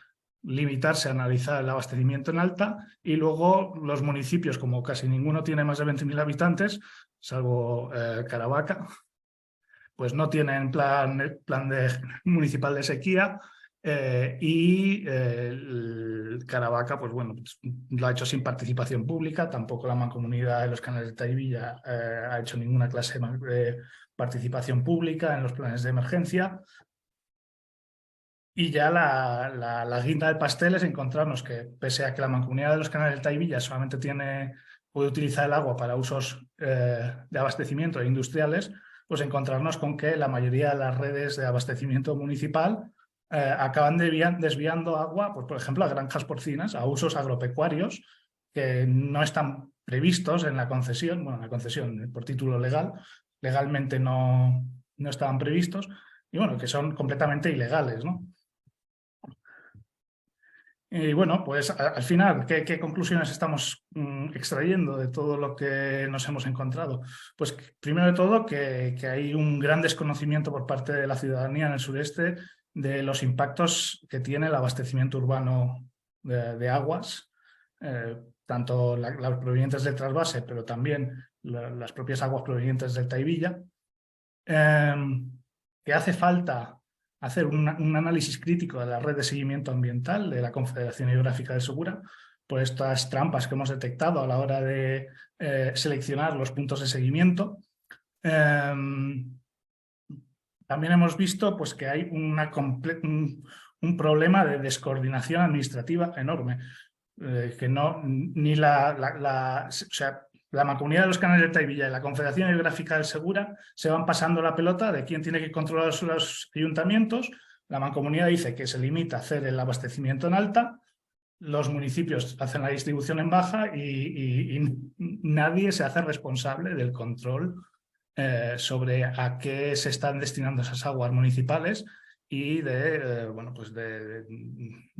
limitarse a analizar el abastecimiento en alta, y luego los municipios, como casi ninguno tiene más de 20.000 habitantes, salvo Caravaca, pues no tienen plan municipal de sequía, y Caravaca, pues bueno, lo ha hecho sin participación pública. Tampoco la Mancomunidad de los Canales de Taivilla ha hecho ninguna clase de participación pública en los planes de emergencia. Y ya la guinda del pastel es encontrarnos que, pese a que la Mancomunidad de los Canales del Taivilla solamente puede utilizar el agua para usos de abastecimiento industriales, pues encontrarnos con que la mayoría de las redes de abastecimiento municipal acaban desviando agua, pues, por ejemplo, a granjas porcinas, a usos agropecuarios que no están previstos en la concesión, bueno, en la concesión por título legal, legalmente no estaban previstos, y bueno, que son completamente ilegales, ¿no? Y bueno, pues al final, ¿qué conclusiones estamos extrayendo de todo lo que nos hemos encontrado? Pues primero de todo que hay un gran desconocimiento por parte de la ciudadanía en el sureste de los impactos que tiene el abastecimiento urbano de aguas, tanto las provenientes del trasvase, pero también las propias aguas provenientes del Taivilla, que hace falta hacer un análisis crítico de la red de seguimiento ambiental de la Confederación Hidrográfica del Segura, por estas trampas que hemos detectado a la hora de seleccionar los puntos de seguimiento. También hemos visto pues, que hay un problema de descoordinación administrativa enorme, que la Mancomunidad de los Canales del Taivilla y la Confederación Hidrográfica del Segura se van pasando la pelota de quién tiene que controlar los ayuntamientos. La Mancomunidad dice que se limita a hacer el abastecimiento en alta, los municipios hacen la distribución en baja, y nadie se hace responsable del control sobre a qué se están destinando esas aguas municipales, y de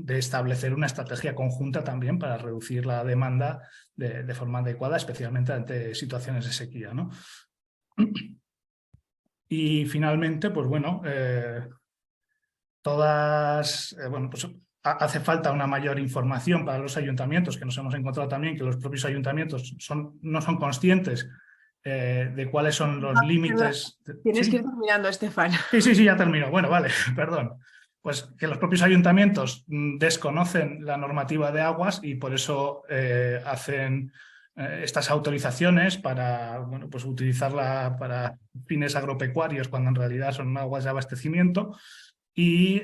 establecer una estrategia conjunta también para reducir la demanda de forma adecuada, especialmente ante situaciones de sequía, ¿no? Y finalmente, pues bueno, hace falta una mayor información para los ayuntamientos, que nos hemos encontrado también que los propios ayuntamientos no son conscientes de cuáles son los límites. Tienes ¿Sí? que ir terminando, Estefan. Sí, ya termino. Bueno, vale, perdón. Pues que los propios ayuntamientos desconocen la normativa de aguas y por eso hacen estas autorizaciones para, bueno, pues utilizarla para fines agropecuarios cuando en realidad son aguas de abastecimiento, y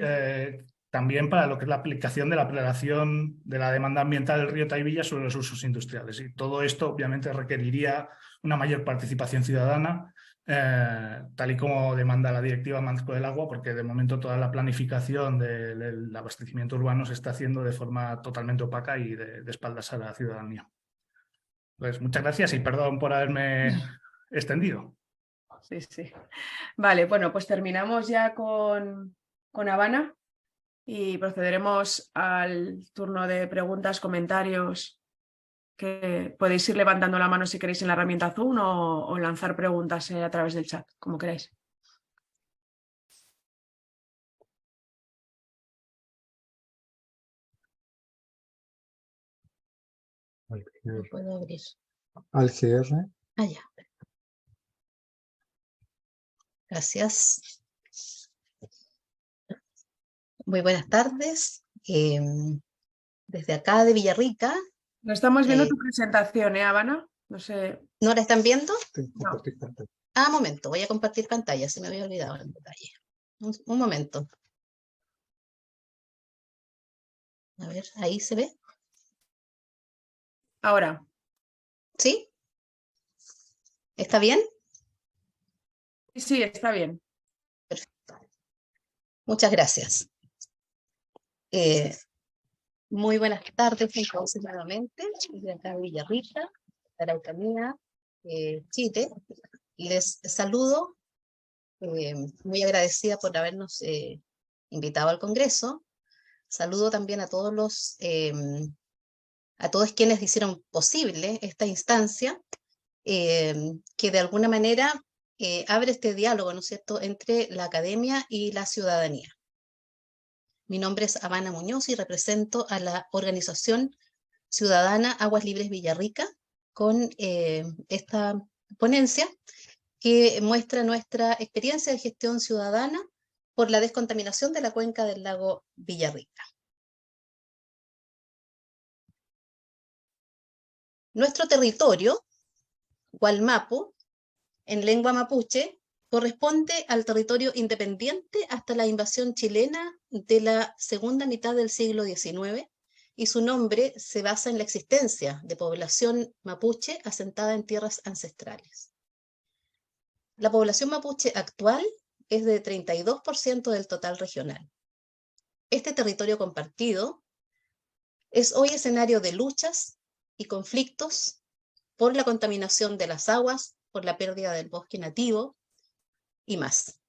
también para lo que es la aplicación de la declaración de la demanda ambiental del río Tahivilla sobre los usos industriales. Y todo esto obviamente requeriría una mayor participación ciudadana, tal y como demanda la Directiva Marco del Agua, porque de momento toda la planificación del abastecimiento urbano se está haciendo de forma totalmente opaca y de espaldas a la ciudadanía. Pues muchas gracias y perdón por haberme extendido. Sí. Vale, bueno, pues terminamos ya con Habana y procederemos al turno de preguntas, comentarios, que podéis ir levantando la mano si queréis en la herramienta Zoom o lanzar preguntas a través del chat, como queráis. No puedo abrir. Al cierre. Ah, ya. Gracias. Muy buenas tardes. Desde acá de Villarrica. No estamos viendo tu presentación, Habana? No sé. ¿No la están viendo? No. Ah, momento, voy a compartir pantalla, se me había olvidado el detalle. Un momento. A ver, ahí se ve. Ahora. ¿Sí? ¿Está bien? Sí, está bien. Perfecto. Muchas gracias. Muy buenas tardes entonces nuevamente, desde acá de Villarrica, Araucanía, Chile. Les saludo, muy agradecida por habernos invitado al Congreso. Saludo también a todos quienes hicieron posible esta instancia, que de alguna manera abre este diálogo, ¿no es cierto?, entre la academia y la ciudadanía. Mi nombre es Habana Muñoz y represento a la organización ciudadana Aguas Libres Villarrica con esta ponencia que muestra nuestra experiencia de gestión ciudadana por la descontaminación de la cuenca del lago Villarrica. Nuestro territorio, Gualmapu, en lengua mapuche, corresponde al territorio independiente hasta la invasión chilena de la segunda mitad del siglo XIX, y su nombre se basa en la existencia de población mapuche asentada en tierras ancestrales. La población mapuche actual es de 32% del total regional. Este territorio compartido es hoy escenario de luchas y conflictos por la contaminación de las aguas, por la pérdida del bosque nativo y más.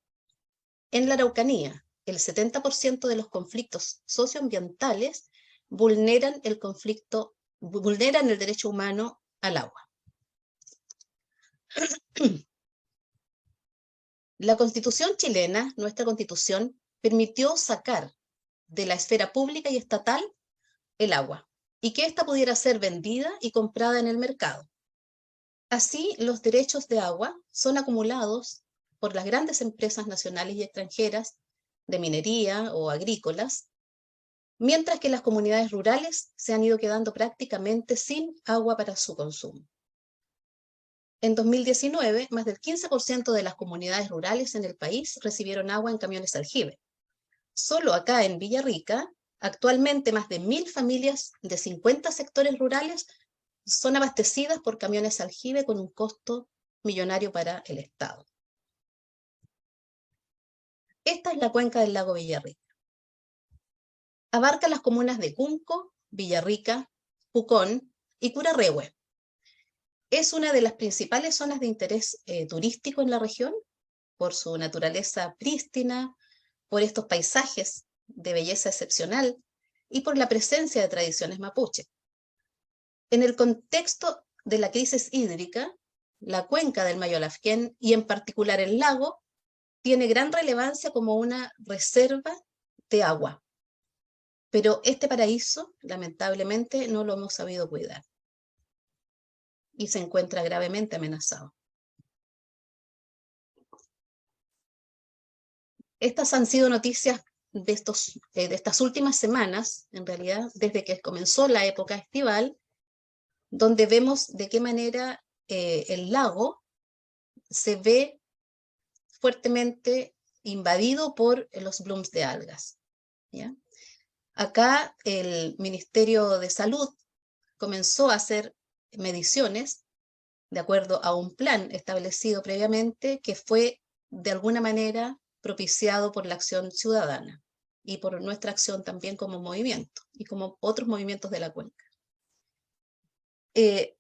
En la Araucanía, el 70% de los conflictos socioambientales vulneran el derecho humano al agua. La Constitución chilena, nuestra Constitución, permitió sacar de la esfera pública y estatal el agua, y que ésta pudiera ser vendida y comprada en el mercado. Así, los derechos de agua son acumulados por las grandes empresas nacionales y extranjeras de minería o agrícolas, mientras que las comunidades rurales se han ido quedando prácticamente sin agua para su consumo. En 2019, más del 15% de las comunidades rurales en el país recibieron agua en camiones aljibe. Solo acá en Villarrica, actualmente más de 1000 familias de 50 sectores rurales son abastecidas por camiones aljibe con un costo millonario para el Estado. Esta es la cuenca del lago Villarrica. Abarca las comunas de Cunco, Villarrica, Pucón y Curarrehue. Es una de las principales zonas de interés turístico en la región, por su naturaleza prístina, por estos paisajes de belleza excepcional y por la presencia de tradiciones mapuche. En el contexto de la crisis hídrica, la cuenca del Mayolafquén y en particular el lago tiene gran relevancia como una reserva de agua. Pero este paraíso, lamentablemente, no lo hemos sabido cuidar y se encuentra gravemente amenazado. Estas han sido noticias de estas últimas semanas, en realidad, desde que comenzó la época estival, donde vemos de qué manera el lago se ve fuertemente invadido por los blooms de algas, ¿ya? Acá el Ministerio de Salud comenzó a hacer mediciones de acuerdo a un plan establecido previamente que fue de alguna manera propiciado por la acción ciudadana y por nuestra acción también como movimiento y como otros movimientos de la cuenca.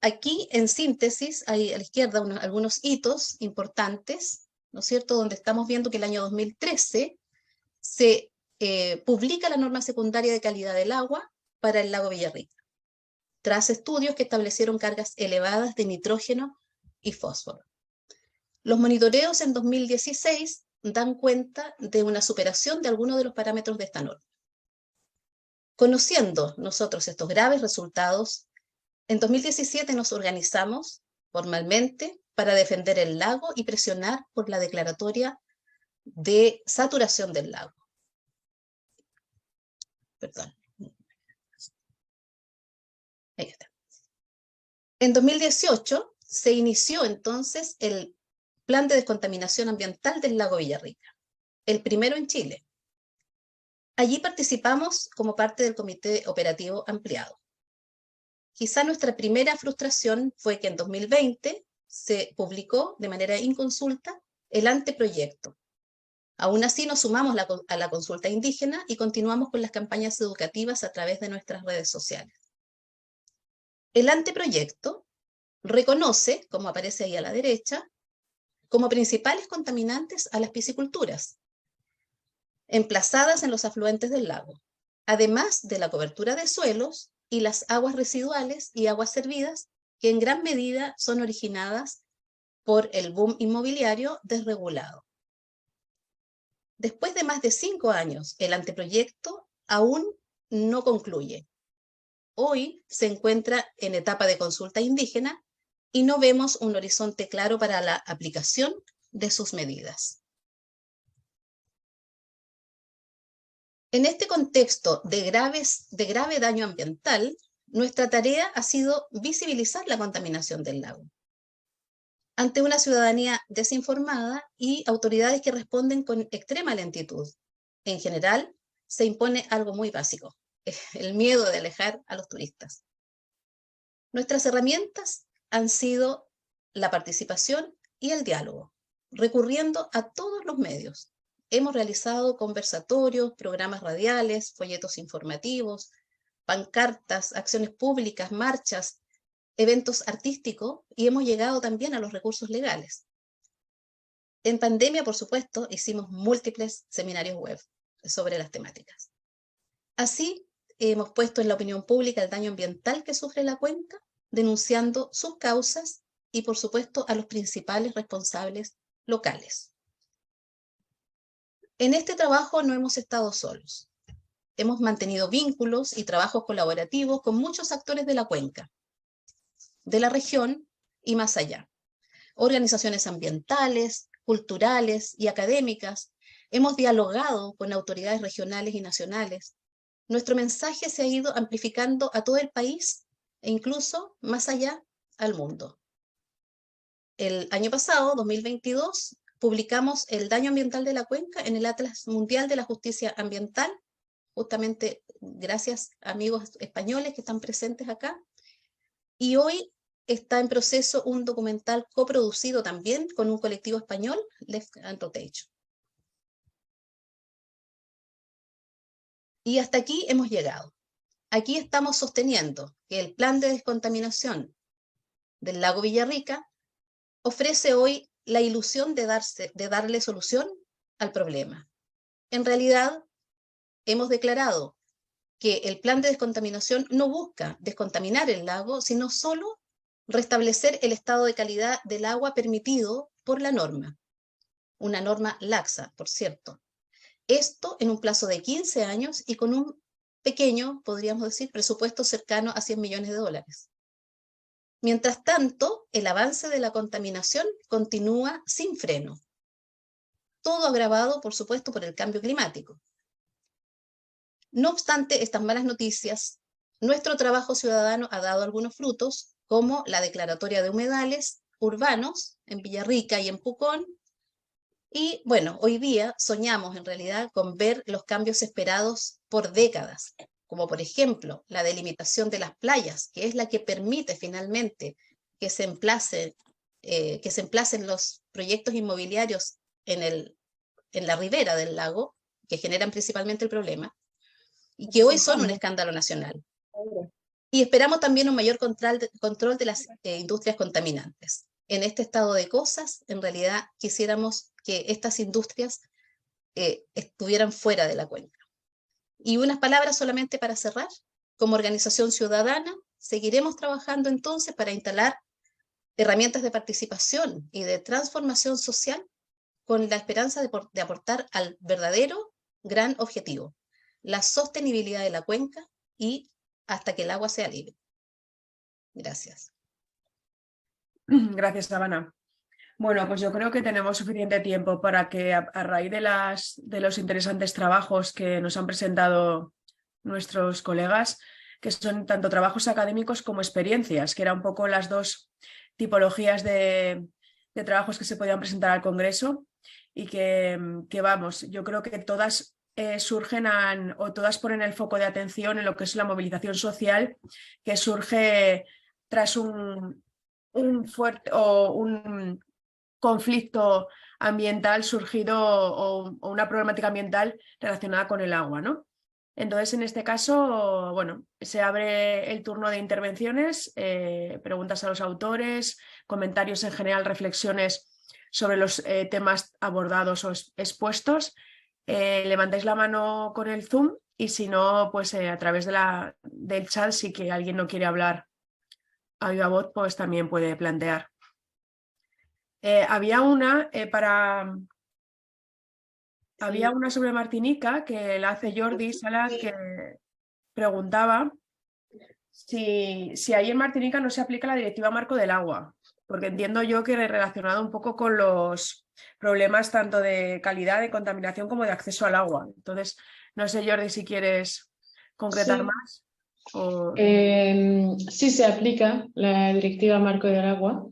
Aquí en síntesis hay a la izquierda algunos hitos importantes, ¿no es cierto?, donde estamos viendo que el año 2013 se publica la norma secundaria de calidad del agua para el lago Villarrica, tras estudios que establecieron cargas elevadas de nitrógeno y fósforo. Los monitoreos en 2016 dan cuenta de una superación de algunos de los parámetros de esta norma. Conociendo nosotros estos graves resultados, en 2017 nos organizamos formalmente para defender el lago y presionar por la declaratoria de saturación del lago. Perdón. Ahí está. En 2018 se inició entonces el Plan de Descontaminación Ambiental del lago Villarrica, el primero en Chile. Allí participamos como parte del Comité Operativo Ampliado. Quizá nuestra primera frustración fue que en 2020 se publicó de manera inconsulta el anteproyecto. Aún así nos sumamos a la consulta indígena y continuamos con las campañas educativas a través de nuestras redes sociales. El anteproyecto reconoce, como aparece ahí a la derecha, como principales contaminantes a las pisciculturas, emplazadas en los afluentes del lago, además de la cobertura de suelos y las aguas residuales y aguas servidas, que en gran medida son originadas por el boom inmobiliario desregulado. Después de más de 5 años, el anteproyecto aún no concluye. Hoy se encuentra en etapa de consulta indígena y no vemos un horizonte claro para la aplicación de sus medidas. En este contexto de grave daño ambiental, nuestra tarea ha sido visibilizar la contaminación del lago ante una ciudadanía desinformada y autoridades que responden con extrema lentitud. En general, se impone algo muy básico, el miedo de alejar a los turistas. Nuestras herramientas han sido la participación y el diálogo, recurriendo a todos los medios. Hemos realizado conversatorios, programas radiales, folletos informativos, pancartas, acciones públicas, marchas, eventos artísticos y hemos llegado también a los recursos legales. En pandemia, por supuesto, hicimos múltiples seminarios web sobre las temáticas. Así, hemos puesto en la opinión pública el daño ambiental que sufre la cuenca, denunciando sus causas y, por supuesto, a los principales responsables locales. En este trabajo no hemos estado solos. Hemos mantenido vínculos y trabajos colaborativos con muchos actores de la cuenca, de la región y más allá. Organizaciones ambientales, culturales y académicas. Hemos dialogado con autoridades regionales y nacionales. Nuestro mensaje se ha ido amplificando a todo el país e incluso más allá al mundo. El año pasado, 2022, publicamos el daño ambiental de la cuenca en el Atlas Mundial de la Justicia Ambiental, justamente gracias a amigos españoles que están presentes acá. Y hoy está en proceso un documental coproducido también con un colectivo español, Left and Rotation. Y hasta aquí hemos llegado. Aquí estamos sosteniendo que el plan de descontaminación del lago Villarrica ofrece hoy la ilusión de darle solución al problema. En realidad, hemos declarado que el plan de descontaminación no busca descontaminar el lago, sino solo restablecer el estado de calidad del agua permitido por la norma. Una norma laxa, por cierto. Esto en un plazo de 15 años y con un pequeño, podríamos decir, presupuesto cercano a 100 millones de dólares. Mientras tanto, el avance de la contaminación continúa sin freno. Todo agravado, por supuesto, por el cambio climático. No obstante estas malas noticias, nuestro trabajo ciudadano ha dado algunos frutos, como la declaratoria de humedales urbanos en Villarrica y en Pucón. Y bueno, hoy día soñamos en realidad con ver los cambios esperados por décadas, como por ejemplo la delimitación de las playas, que es la que permite finalmente que se emplacen los proyectos inmobiliarios en la ribera del lago, que generan principalmente el problema, y que hoy son un escándalo nacional. Y esperamos también un mayor control de las industrias contaminantes. En este estado de cosas, en realidad quisiéramos que estas industrias estuvieran fuera de la cuenca. Y unas palabras solamente para cerrar. Como organización ciudadana, seguiremos trabajando entonces para instalar herramientas de participación y de transformación social con la esperanza de aportar al verdadero gran objetivo, la sostenibilidad de la cuenca y hasta que el agua sea libre. Gracias. Gracias, Sabana. Bueno, pues yo creo que tenemos suficiente tiempo para que a raíz de los interesantes trabajos que nos han presentado nuestros colegas, que son tanto trabajos académicos como experiencias, que eran un poco las dos tipologías de trabajos que se podían presentar al Congreso y que vamos, yo creo que todas surgen o todas ponen el foco de atención en lo que es la movilización social que surge tras un conflicto ambiental surgido o una problemática ambiental relacionada con el agua, ¿no? Entonces, en este caso, bueno, se abre el turno de intervenciones, preguntas a los autores, comentarios en general, reflexiones sobre los temas abordados o expuestos. Levantáis la mano con el Zoom y si no, pues a través del chat, si que alguien no quiere hablar a viva voz, pues también puede plantear. Había una sobre Martinica que la hace Jordi Sala, que preguntaba si ahí en Martinica no se aplica la Directiva Marco del Agua, porque entiendo yo que relacionado un poco con los problemas tanto de calidad, de contaminación como de acceso al agua. Entonces, no sé, Jordi, si quieres concretar Sí. más. O... Sí se aplica la Directiva Marco del Agua,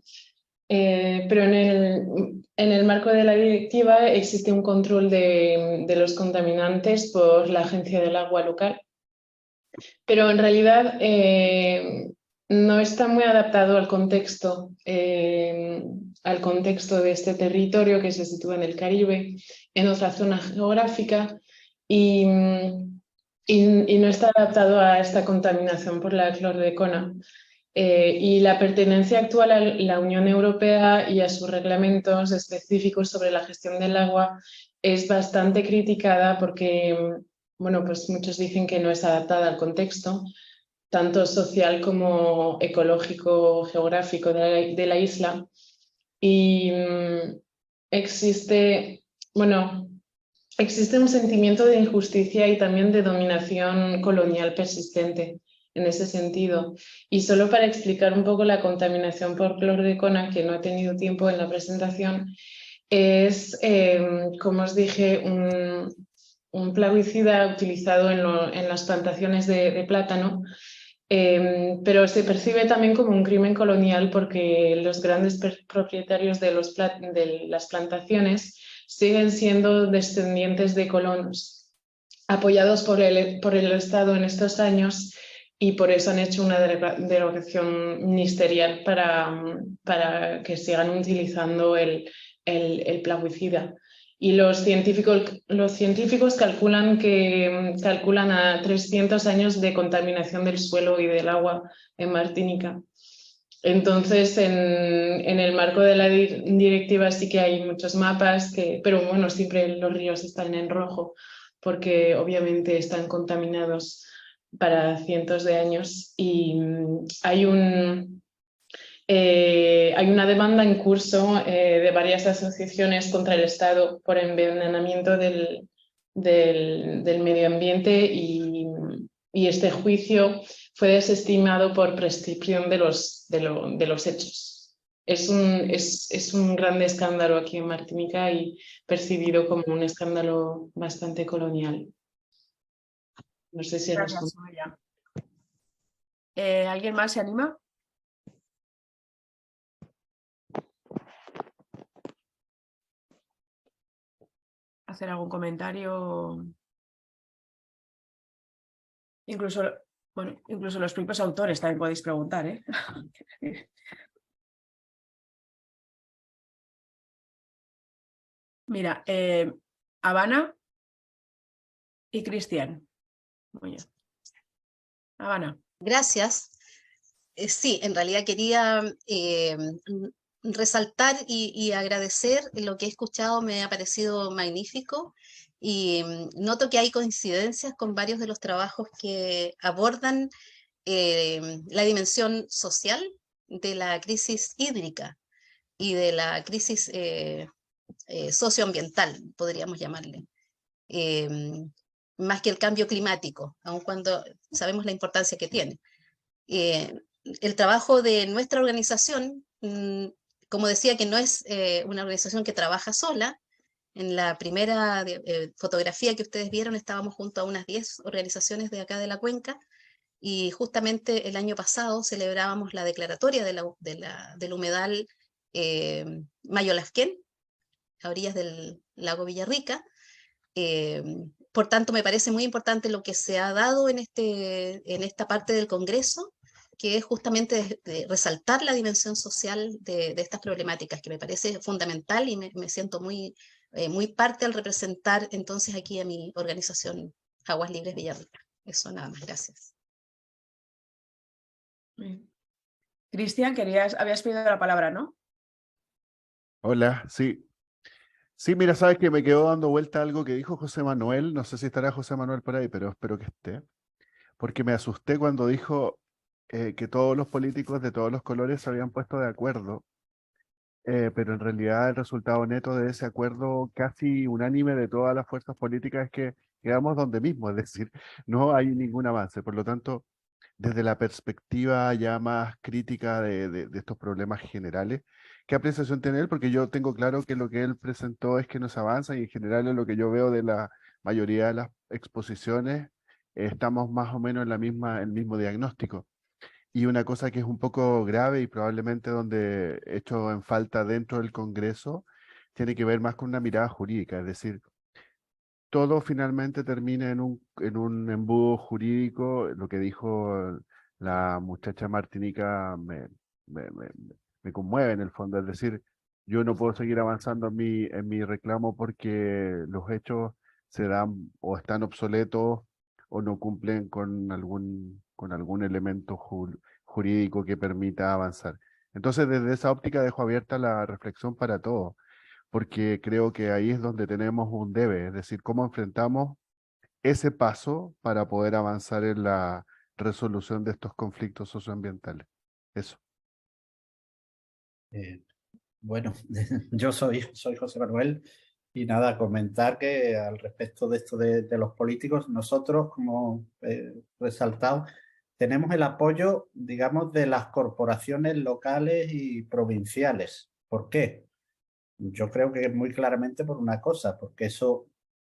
pero en el marco de la directiva existe un control de los contaminantes por la Agencia del Agua local, pero en realidad no está muy adaptado al contexto de este territorio que se sitúa en el Caribe, en otra zona geográfica, y no está adaptado a esta contaminación por la clordecona. Y la pertenencia actual a la Unión Europea y a sus reglamentos específicos sobre la gestión del agua es bastante criticada porque, bueno, pues muchos dicen que no es adaptada al contexto, tanto social como ecológico, geográfico de la isla. Y existe un sentimiento de injusticia y también de dominación colonial persistente en ese sentido. Y solo para explicar un poco la contaminación por clordecona, que no he tenido tiempo en la presentación, es, como os dije, un plaguicida utilizado en las plantaciones de plátano, pero se percibe también como un crimen colonial porque los grandes propietarios de las plantaciones siguen siendo descendientes de colonos, apoyados por el Estado en estos años, y por eso han hecho una derogación ministerial para que sigan utilizando el plaguicida. Y los científicos calculan a 300 años de contaminación del suelo y del agua en Martinica. Entonces, en el marco de la directiva sí que hay muchos mapas, pero bueno, siempre los ríos están en rojo porque obviamente están contaminados para cientos de años, y hay una demanda en curso de varias asociaciones contra el Estado por envenenamiento del medio ambiente y este juicio fue desestimado por prescripción de los hechos. Es un gran escándalo aquí en Martinica y percibido como un escándalo bastante colonial. No sé si Gracias, Soraya. ¿Alguien más se anima? ¿Hacer algún comentario? Incluso los propios autores también podéis preguntar, ¿eh? Mira, Habana y Cristian. Muy bien. Habana. Gracias. Sí, en realidad quería resaltar y agradecer lo que he escuchado, me ha parecido magnífico y noto que hay coincidencias con varios de los trabajos que abordan la dimensión social de la crisis hídrica y de la crisis socioambiental, podríamos llamarle. Más que el cambio climático, aun cuando sabemos la importancia que tiene. El trabajo de nuestra organización, como decía, que no es una organización que trabaja sola. En la primera fotografía que ustedes vieron estábamos junto a unas 10 organizaciones de acá de la cuenca y justamente el año pasado celebrábamos la declaratoria del humedal Mayolafquén, a orillas del lago Villarrica. Por tanto, me parece muy importante lo que se ha dado en esta parte del Congreso, que es justamente de resaltar la dimensión social de estas problemáticas, que me parece fundamental y me siento muy parte al representar entonces aquí a mi organización Aguas Libres Villarrica. Eso nada más, gracias. Cristian, habías pedido la palabra, ¿no? Hola, sí. Sí, mira, sabes que me quedó dando vuelta algo que dijo José Manuel. No sé si estará José Manuel por ahí, pero espero que esté. Porque me asusté cuando dijo que todos los políticos de todos los colores se habían puesto de acuerdo. Pero en realidad el resultado neto de ese acuerdo casi unánime de todas las fuerzas políticas es que quedamos donde mismo, es decir, no hay ningún avance. Por lo tanto, desde la perspectiva ya más crítica de estos problemas generales, ¿qué apreciación tiene él? Porque yo tengo claro que lo que él presentó es que no se avanza y en general es lo que yo veo de la mayoría de las exposiciones, estamos más o menos en el mismo diagnóstico. Y una cosa que es un poco grave y probablemente donde he hecho en falta dentro del Congreso, tiene que ver más con una mirada jurídica, es decir, todo finalmente termina en un embudo jurídico. Lo que dijo la muchacha martinica me conmueve en el fondo, es decir, yo no puedo seguir avanzando en mi reclamo porque los hechos se dan o están obsoletos o no cumplen con algún elemento jurídico que permita avanzar. Entonces, desde esa óptica dejo abierta la reflexión para todos, porque creo que ahí es donde tenemos un debe, es decir, cómo enfrentamos ese paso para poder avanzar en la resolución de estos conflictos socioambientales. Eso. Bueno, yo soy José Manuel y nada, comentar que al respecto de esto de los políticos, nosotros, como he resaltado, tenemos el apoyo, digamos, de las corporaciones locales y provinciales. ¿Por qué? Yo creo que muy claramente por una cosa, porque eso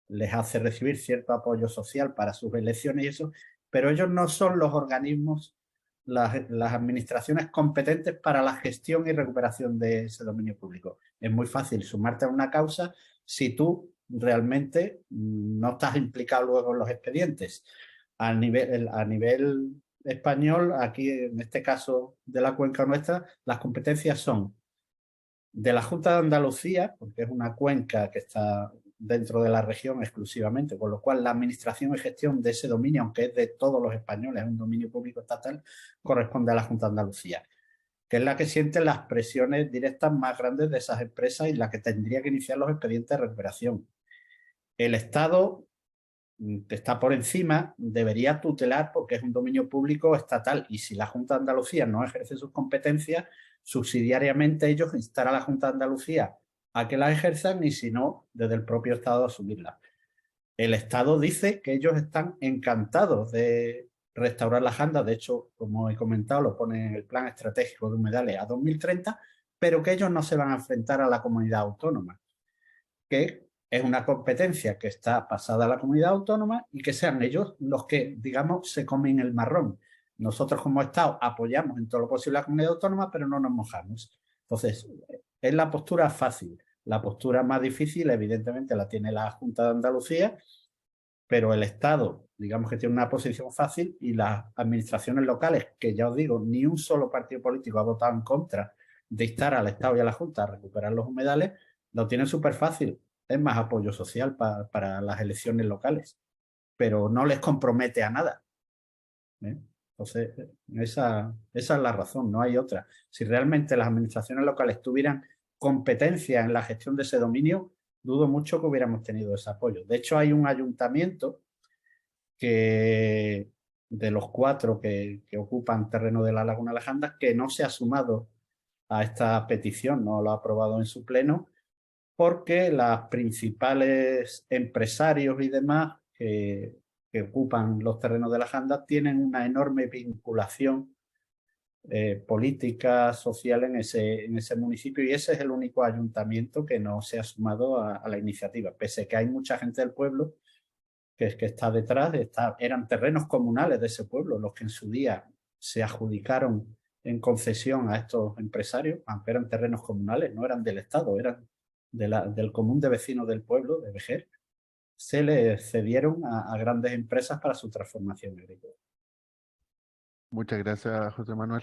les hace recibir cierto apoyo social para sus elecciones y eso, pero ellos no son los organismos, las administraciones competentes para la gestión y recuperación de ese dominio público. Es muy fácil sumarte a una causa si tú realmente no estás implicado luego en los expedientes. A nivel español, aquí en este caso de la cuenca nuestra, las competencias son de la Junta de Andalucía, porque es una cuenca que está dentro de la región exclusivamente, con lo cual la administración y gestión de ese dominio, aunque es de todos los españoles, es un dominio público estatal, corresponde a la Junta de Andalucía, que es la que siente las presiones directas más grandes de esas empresas y la que tendría que iniciar los expedientes de recuperación. El Estado, que está por encima, debería tutelar porque es un dominio público estatal y si la Junta de Andalucía no ejerce sus competencias, subsidiariamente ellos instan a la Junta de Andalucía a que las ejerzan y si no, desde el propio Estado asumirlas. El Estado dice que ellos están encantados de restaurar las andas, de hecho, como he comentado, lo pone en el Plan Estratégico de Humedales a 2030, pero que ellos no se van a enfrentar a la comunidad autónoma, que es una competencia que está pasada a la comunidad autónoma y que sean ellos los que, digamos, se comen el marrón. Nosotros como Estado apoyamos en todo lo posible a la comunidad autónoma, pero no nos mojamos. Entonces, es la postura fácil. La postura más difícil, evidentemente, la tiene la Junta de Andalucía, pero el Estado, digamos que tiene una posición fácil y las administraciones locales, que ya os digo, ni un solo partido político ha votado en contra de instar al Estado y a la Junta a recuperar los humedales, lo tienen súper fácil. Es más apoyo social para las elecciones locales, pero no les compromete a nada. Entonces, esa es la razón, no hay otra. Si realmente las administraciones locales tuvieran competencia en la gestión de ese dominio, dudo mucho que hubiéramos tenido ese apoyo. De hecho, hay un ayuntamiento que, de los 4 que ocupan terreno de la Laguna Las Andas, que no se ha sumado a esta petición, no lo ha aprobado en su pleno, porque los principales empresarios y demás que ocupan los terrenos de Las Andas tienen una enorme vinculación política, social en ese municipio, y ese es el único ayuntamiento que no se ha sumado a la iniciativa, pese a que hay mucha gente del pueblo que está detrás, eran terrenos comunales de ese pueblo los que en su día se adjudicaron en concesión a estos empresarios, aunque eran terrenos comunales, no eran del Estado, eran del común de vecinos del pueblo, de Vejer, se le cedieron a grandes empresas para su transformación agrícola. Muchas gracias, José Manuel.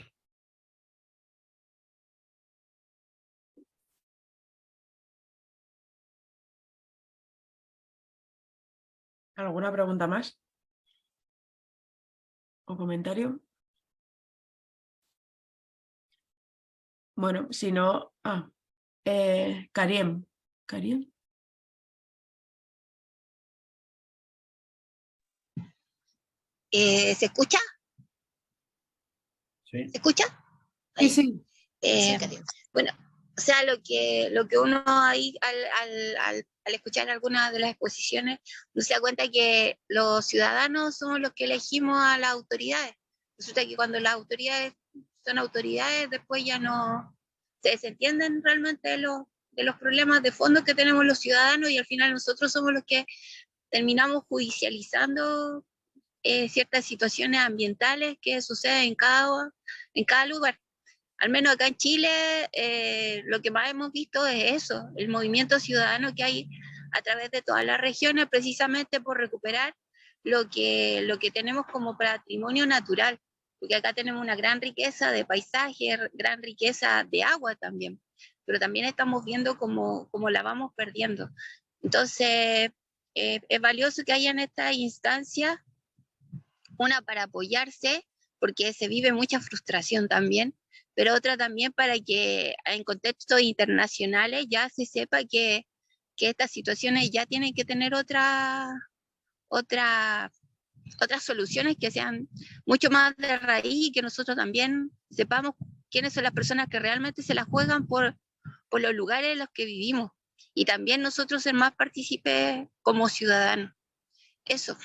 ¿Alguna pregunta más? ¿O comentario? Bueno, si no... Kariem. ¿Kariem? ¿Se escucha? Sí. ¿Se escucha? Sí, sí. Bueno, o sea, lo que uno ahí al escuchar algunas de las exposiciones, uno se da cuenta que los ciudadanos somos los que elegimos a las autoridades. Resulta que cuando las autoridades son autoridades, después ya no se desentienden realmente de los problemas de fondo que tenemos los ciudadanos, y al final nosotros somos los que terminamos judicializando ciertas situaciones ambientales que suceden en cada lugar. Al menos acá en Chile, lo que más hemos visto es eso, el movimiento ciudadano que hay a través de todas las regiones, precisamente por recuperar lo que tenemos como patrimonio natural, porque acá tenemos una gran riqueza de paisaje, gran riqueza de agua también, pero también estamos viendo cómo la vamos perdiendo. Entonces, es valioso que haya en estas instancias, una para apoyarse, porque se vive mucha frustración también, pero otra también para que en contextos internacionales ya se sepa que estas situaciones ya tienen que tener otras soluciones que sean mucho más de raíz, y que nosotros también sepamos quiénes son las personas que realmente se la juegan por los lugares en los que vivimos, y también nosotros ser más partícipes como ciudadanos. Eso.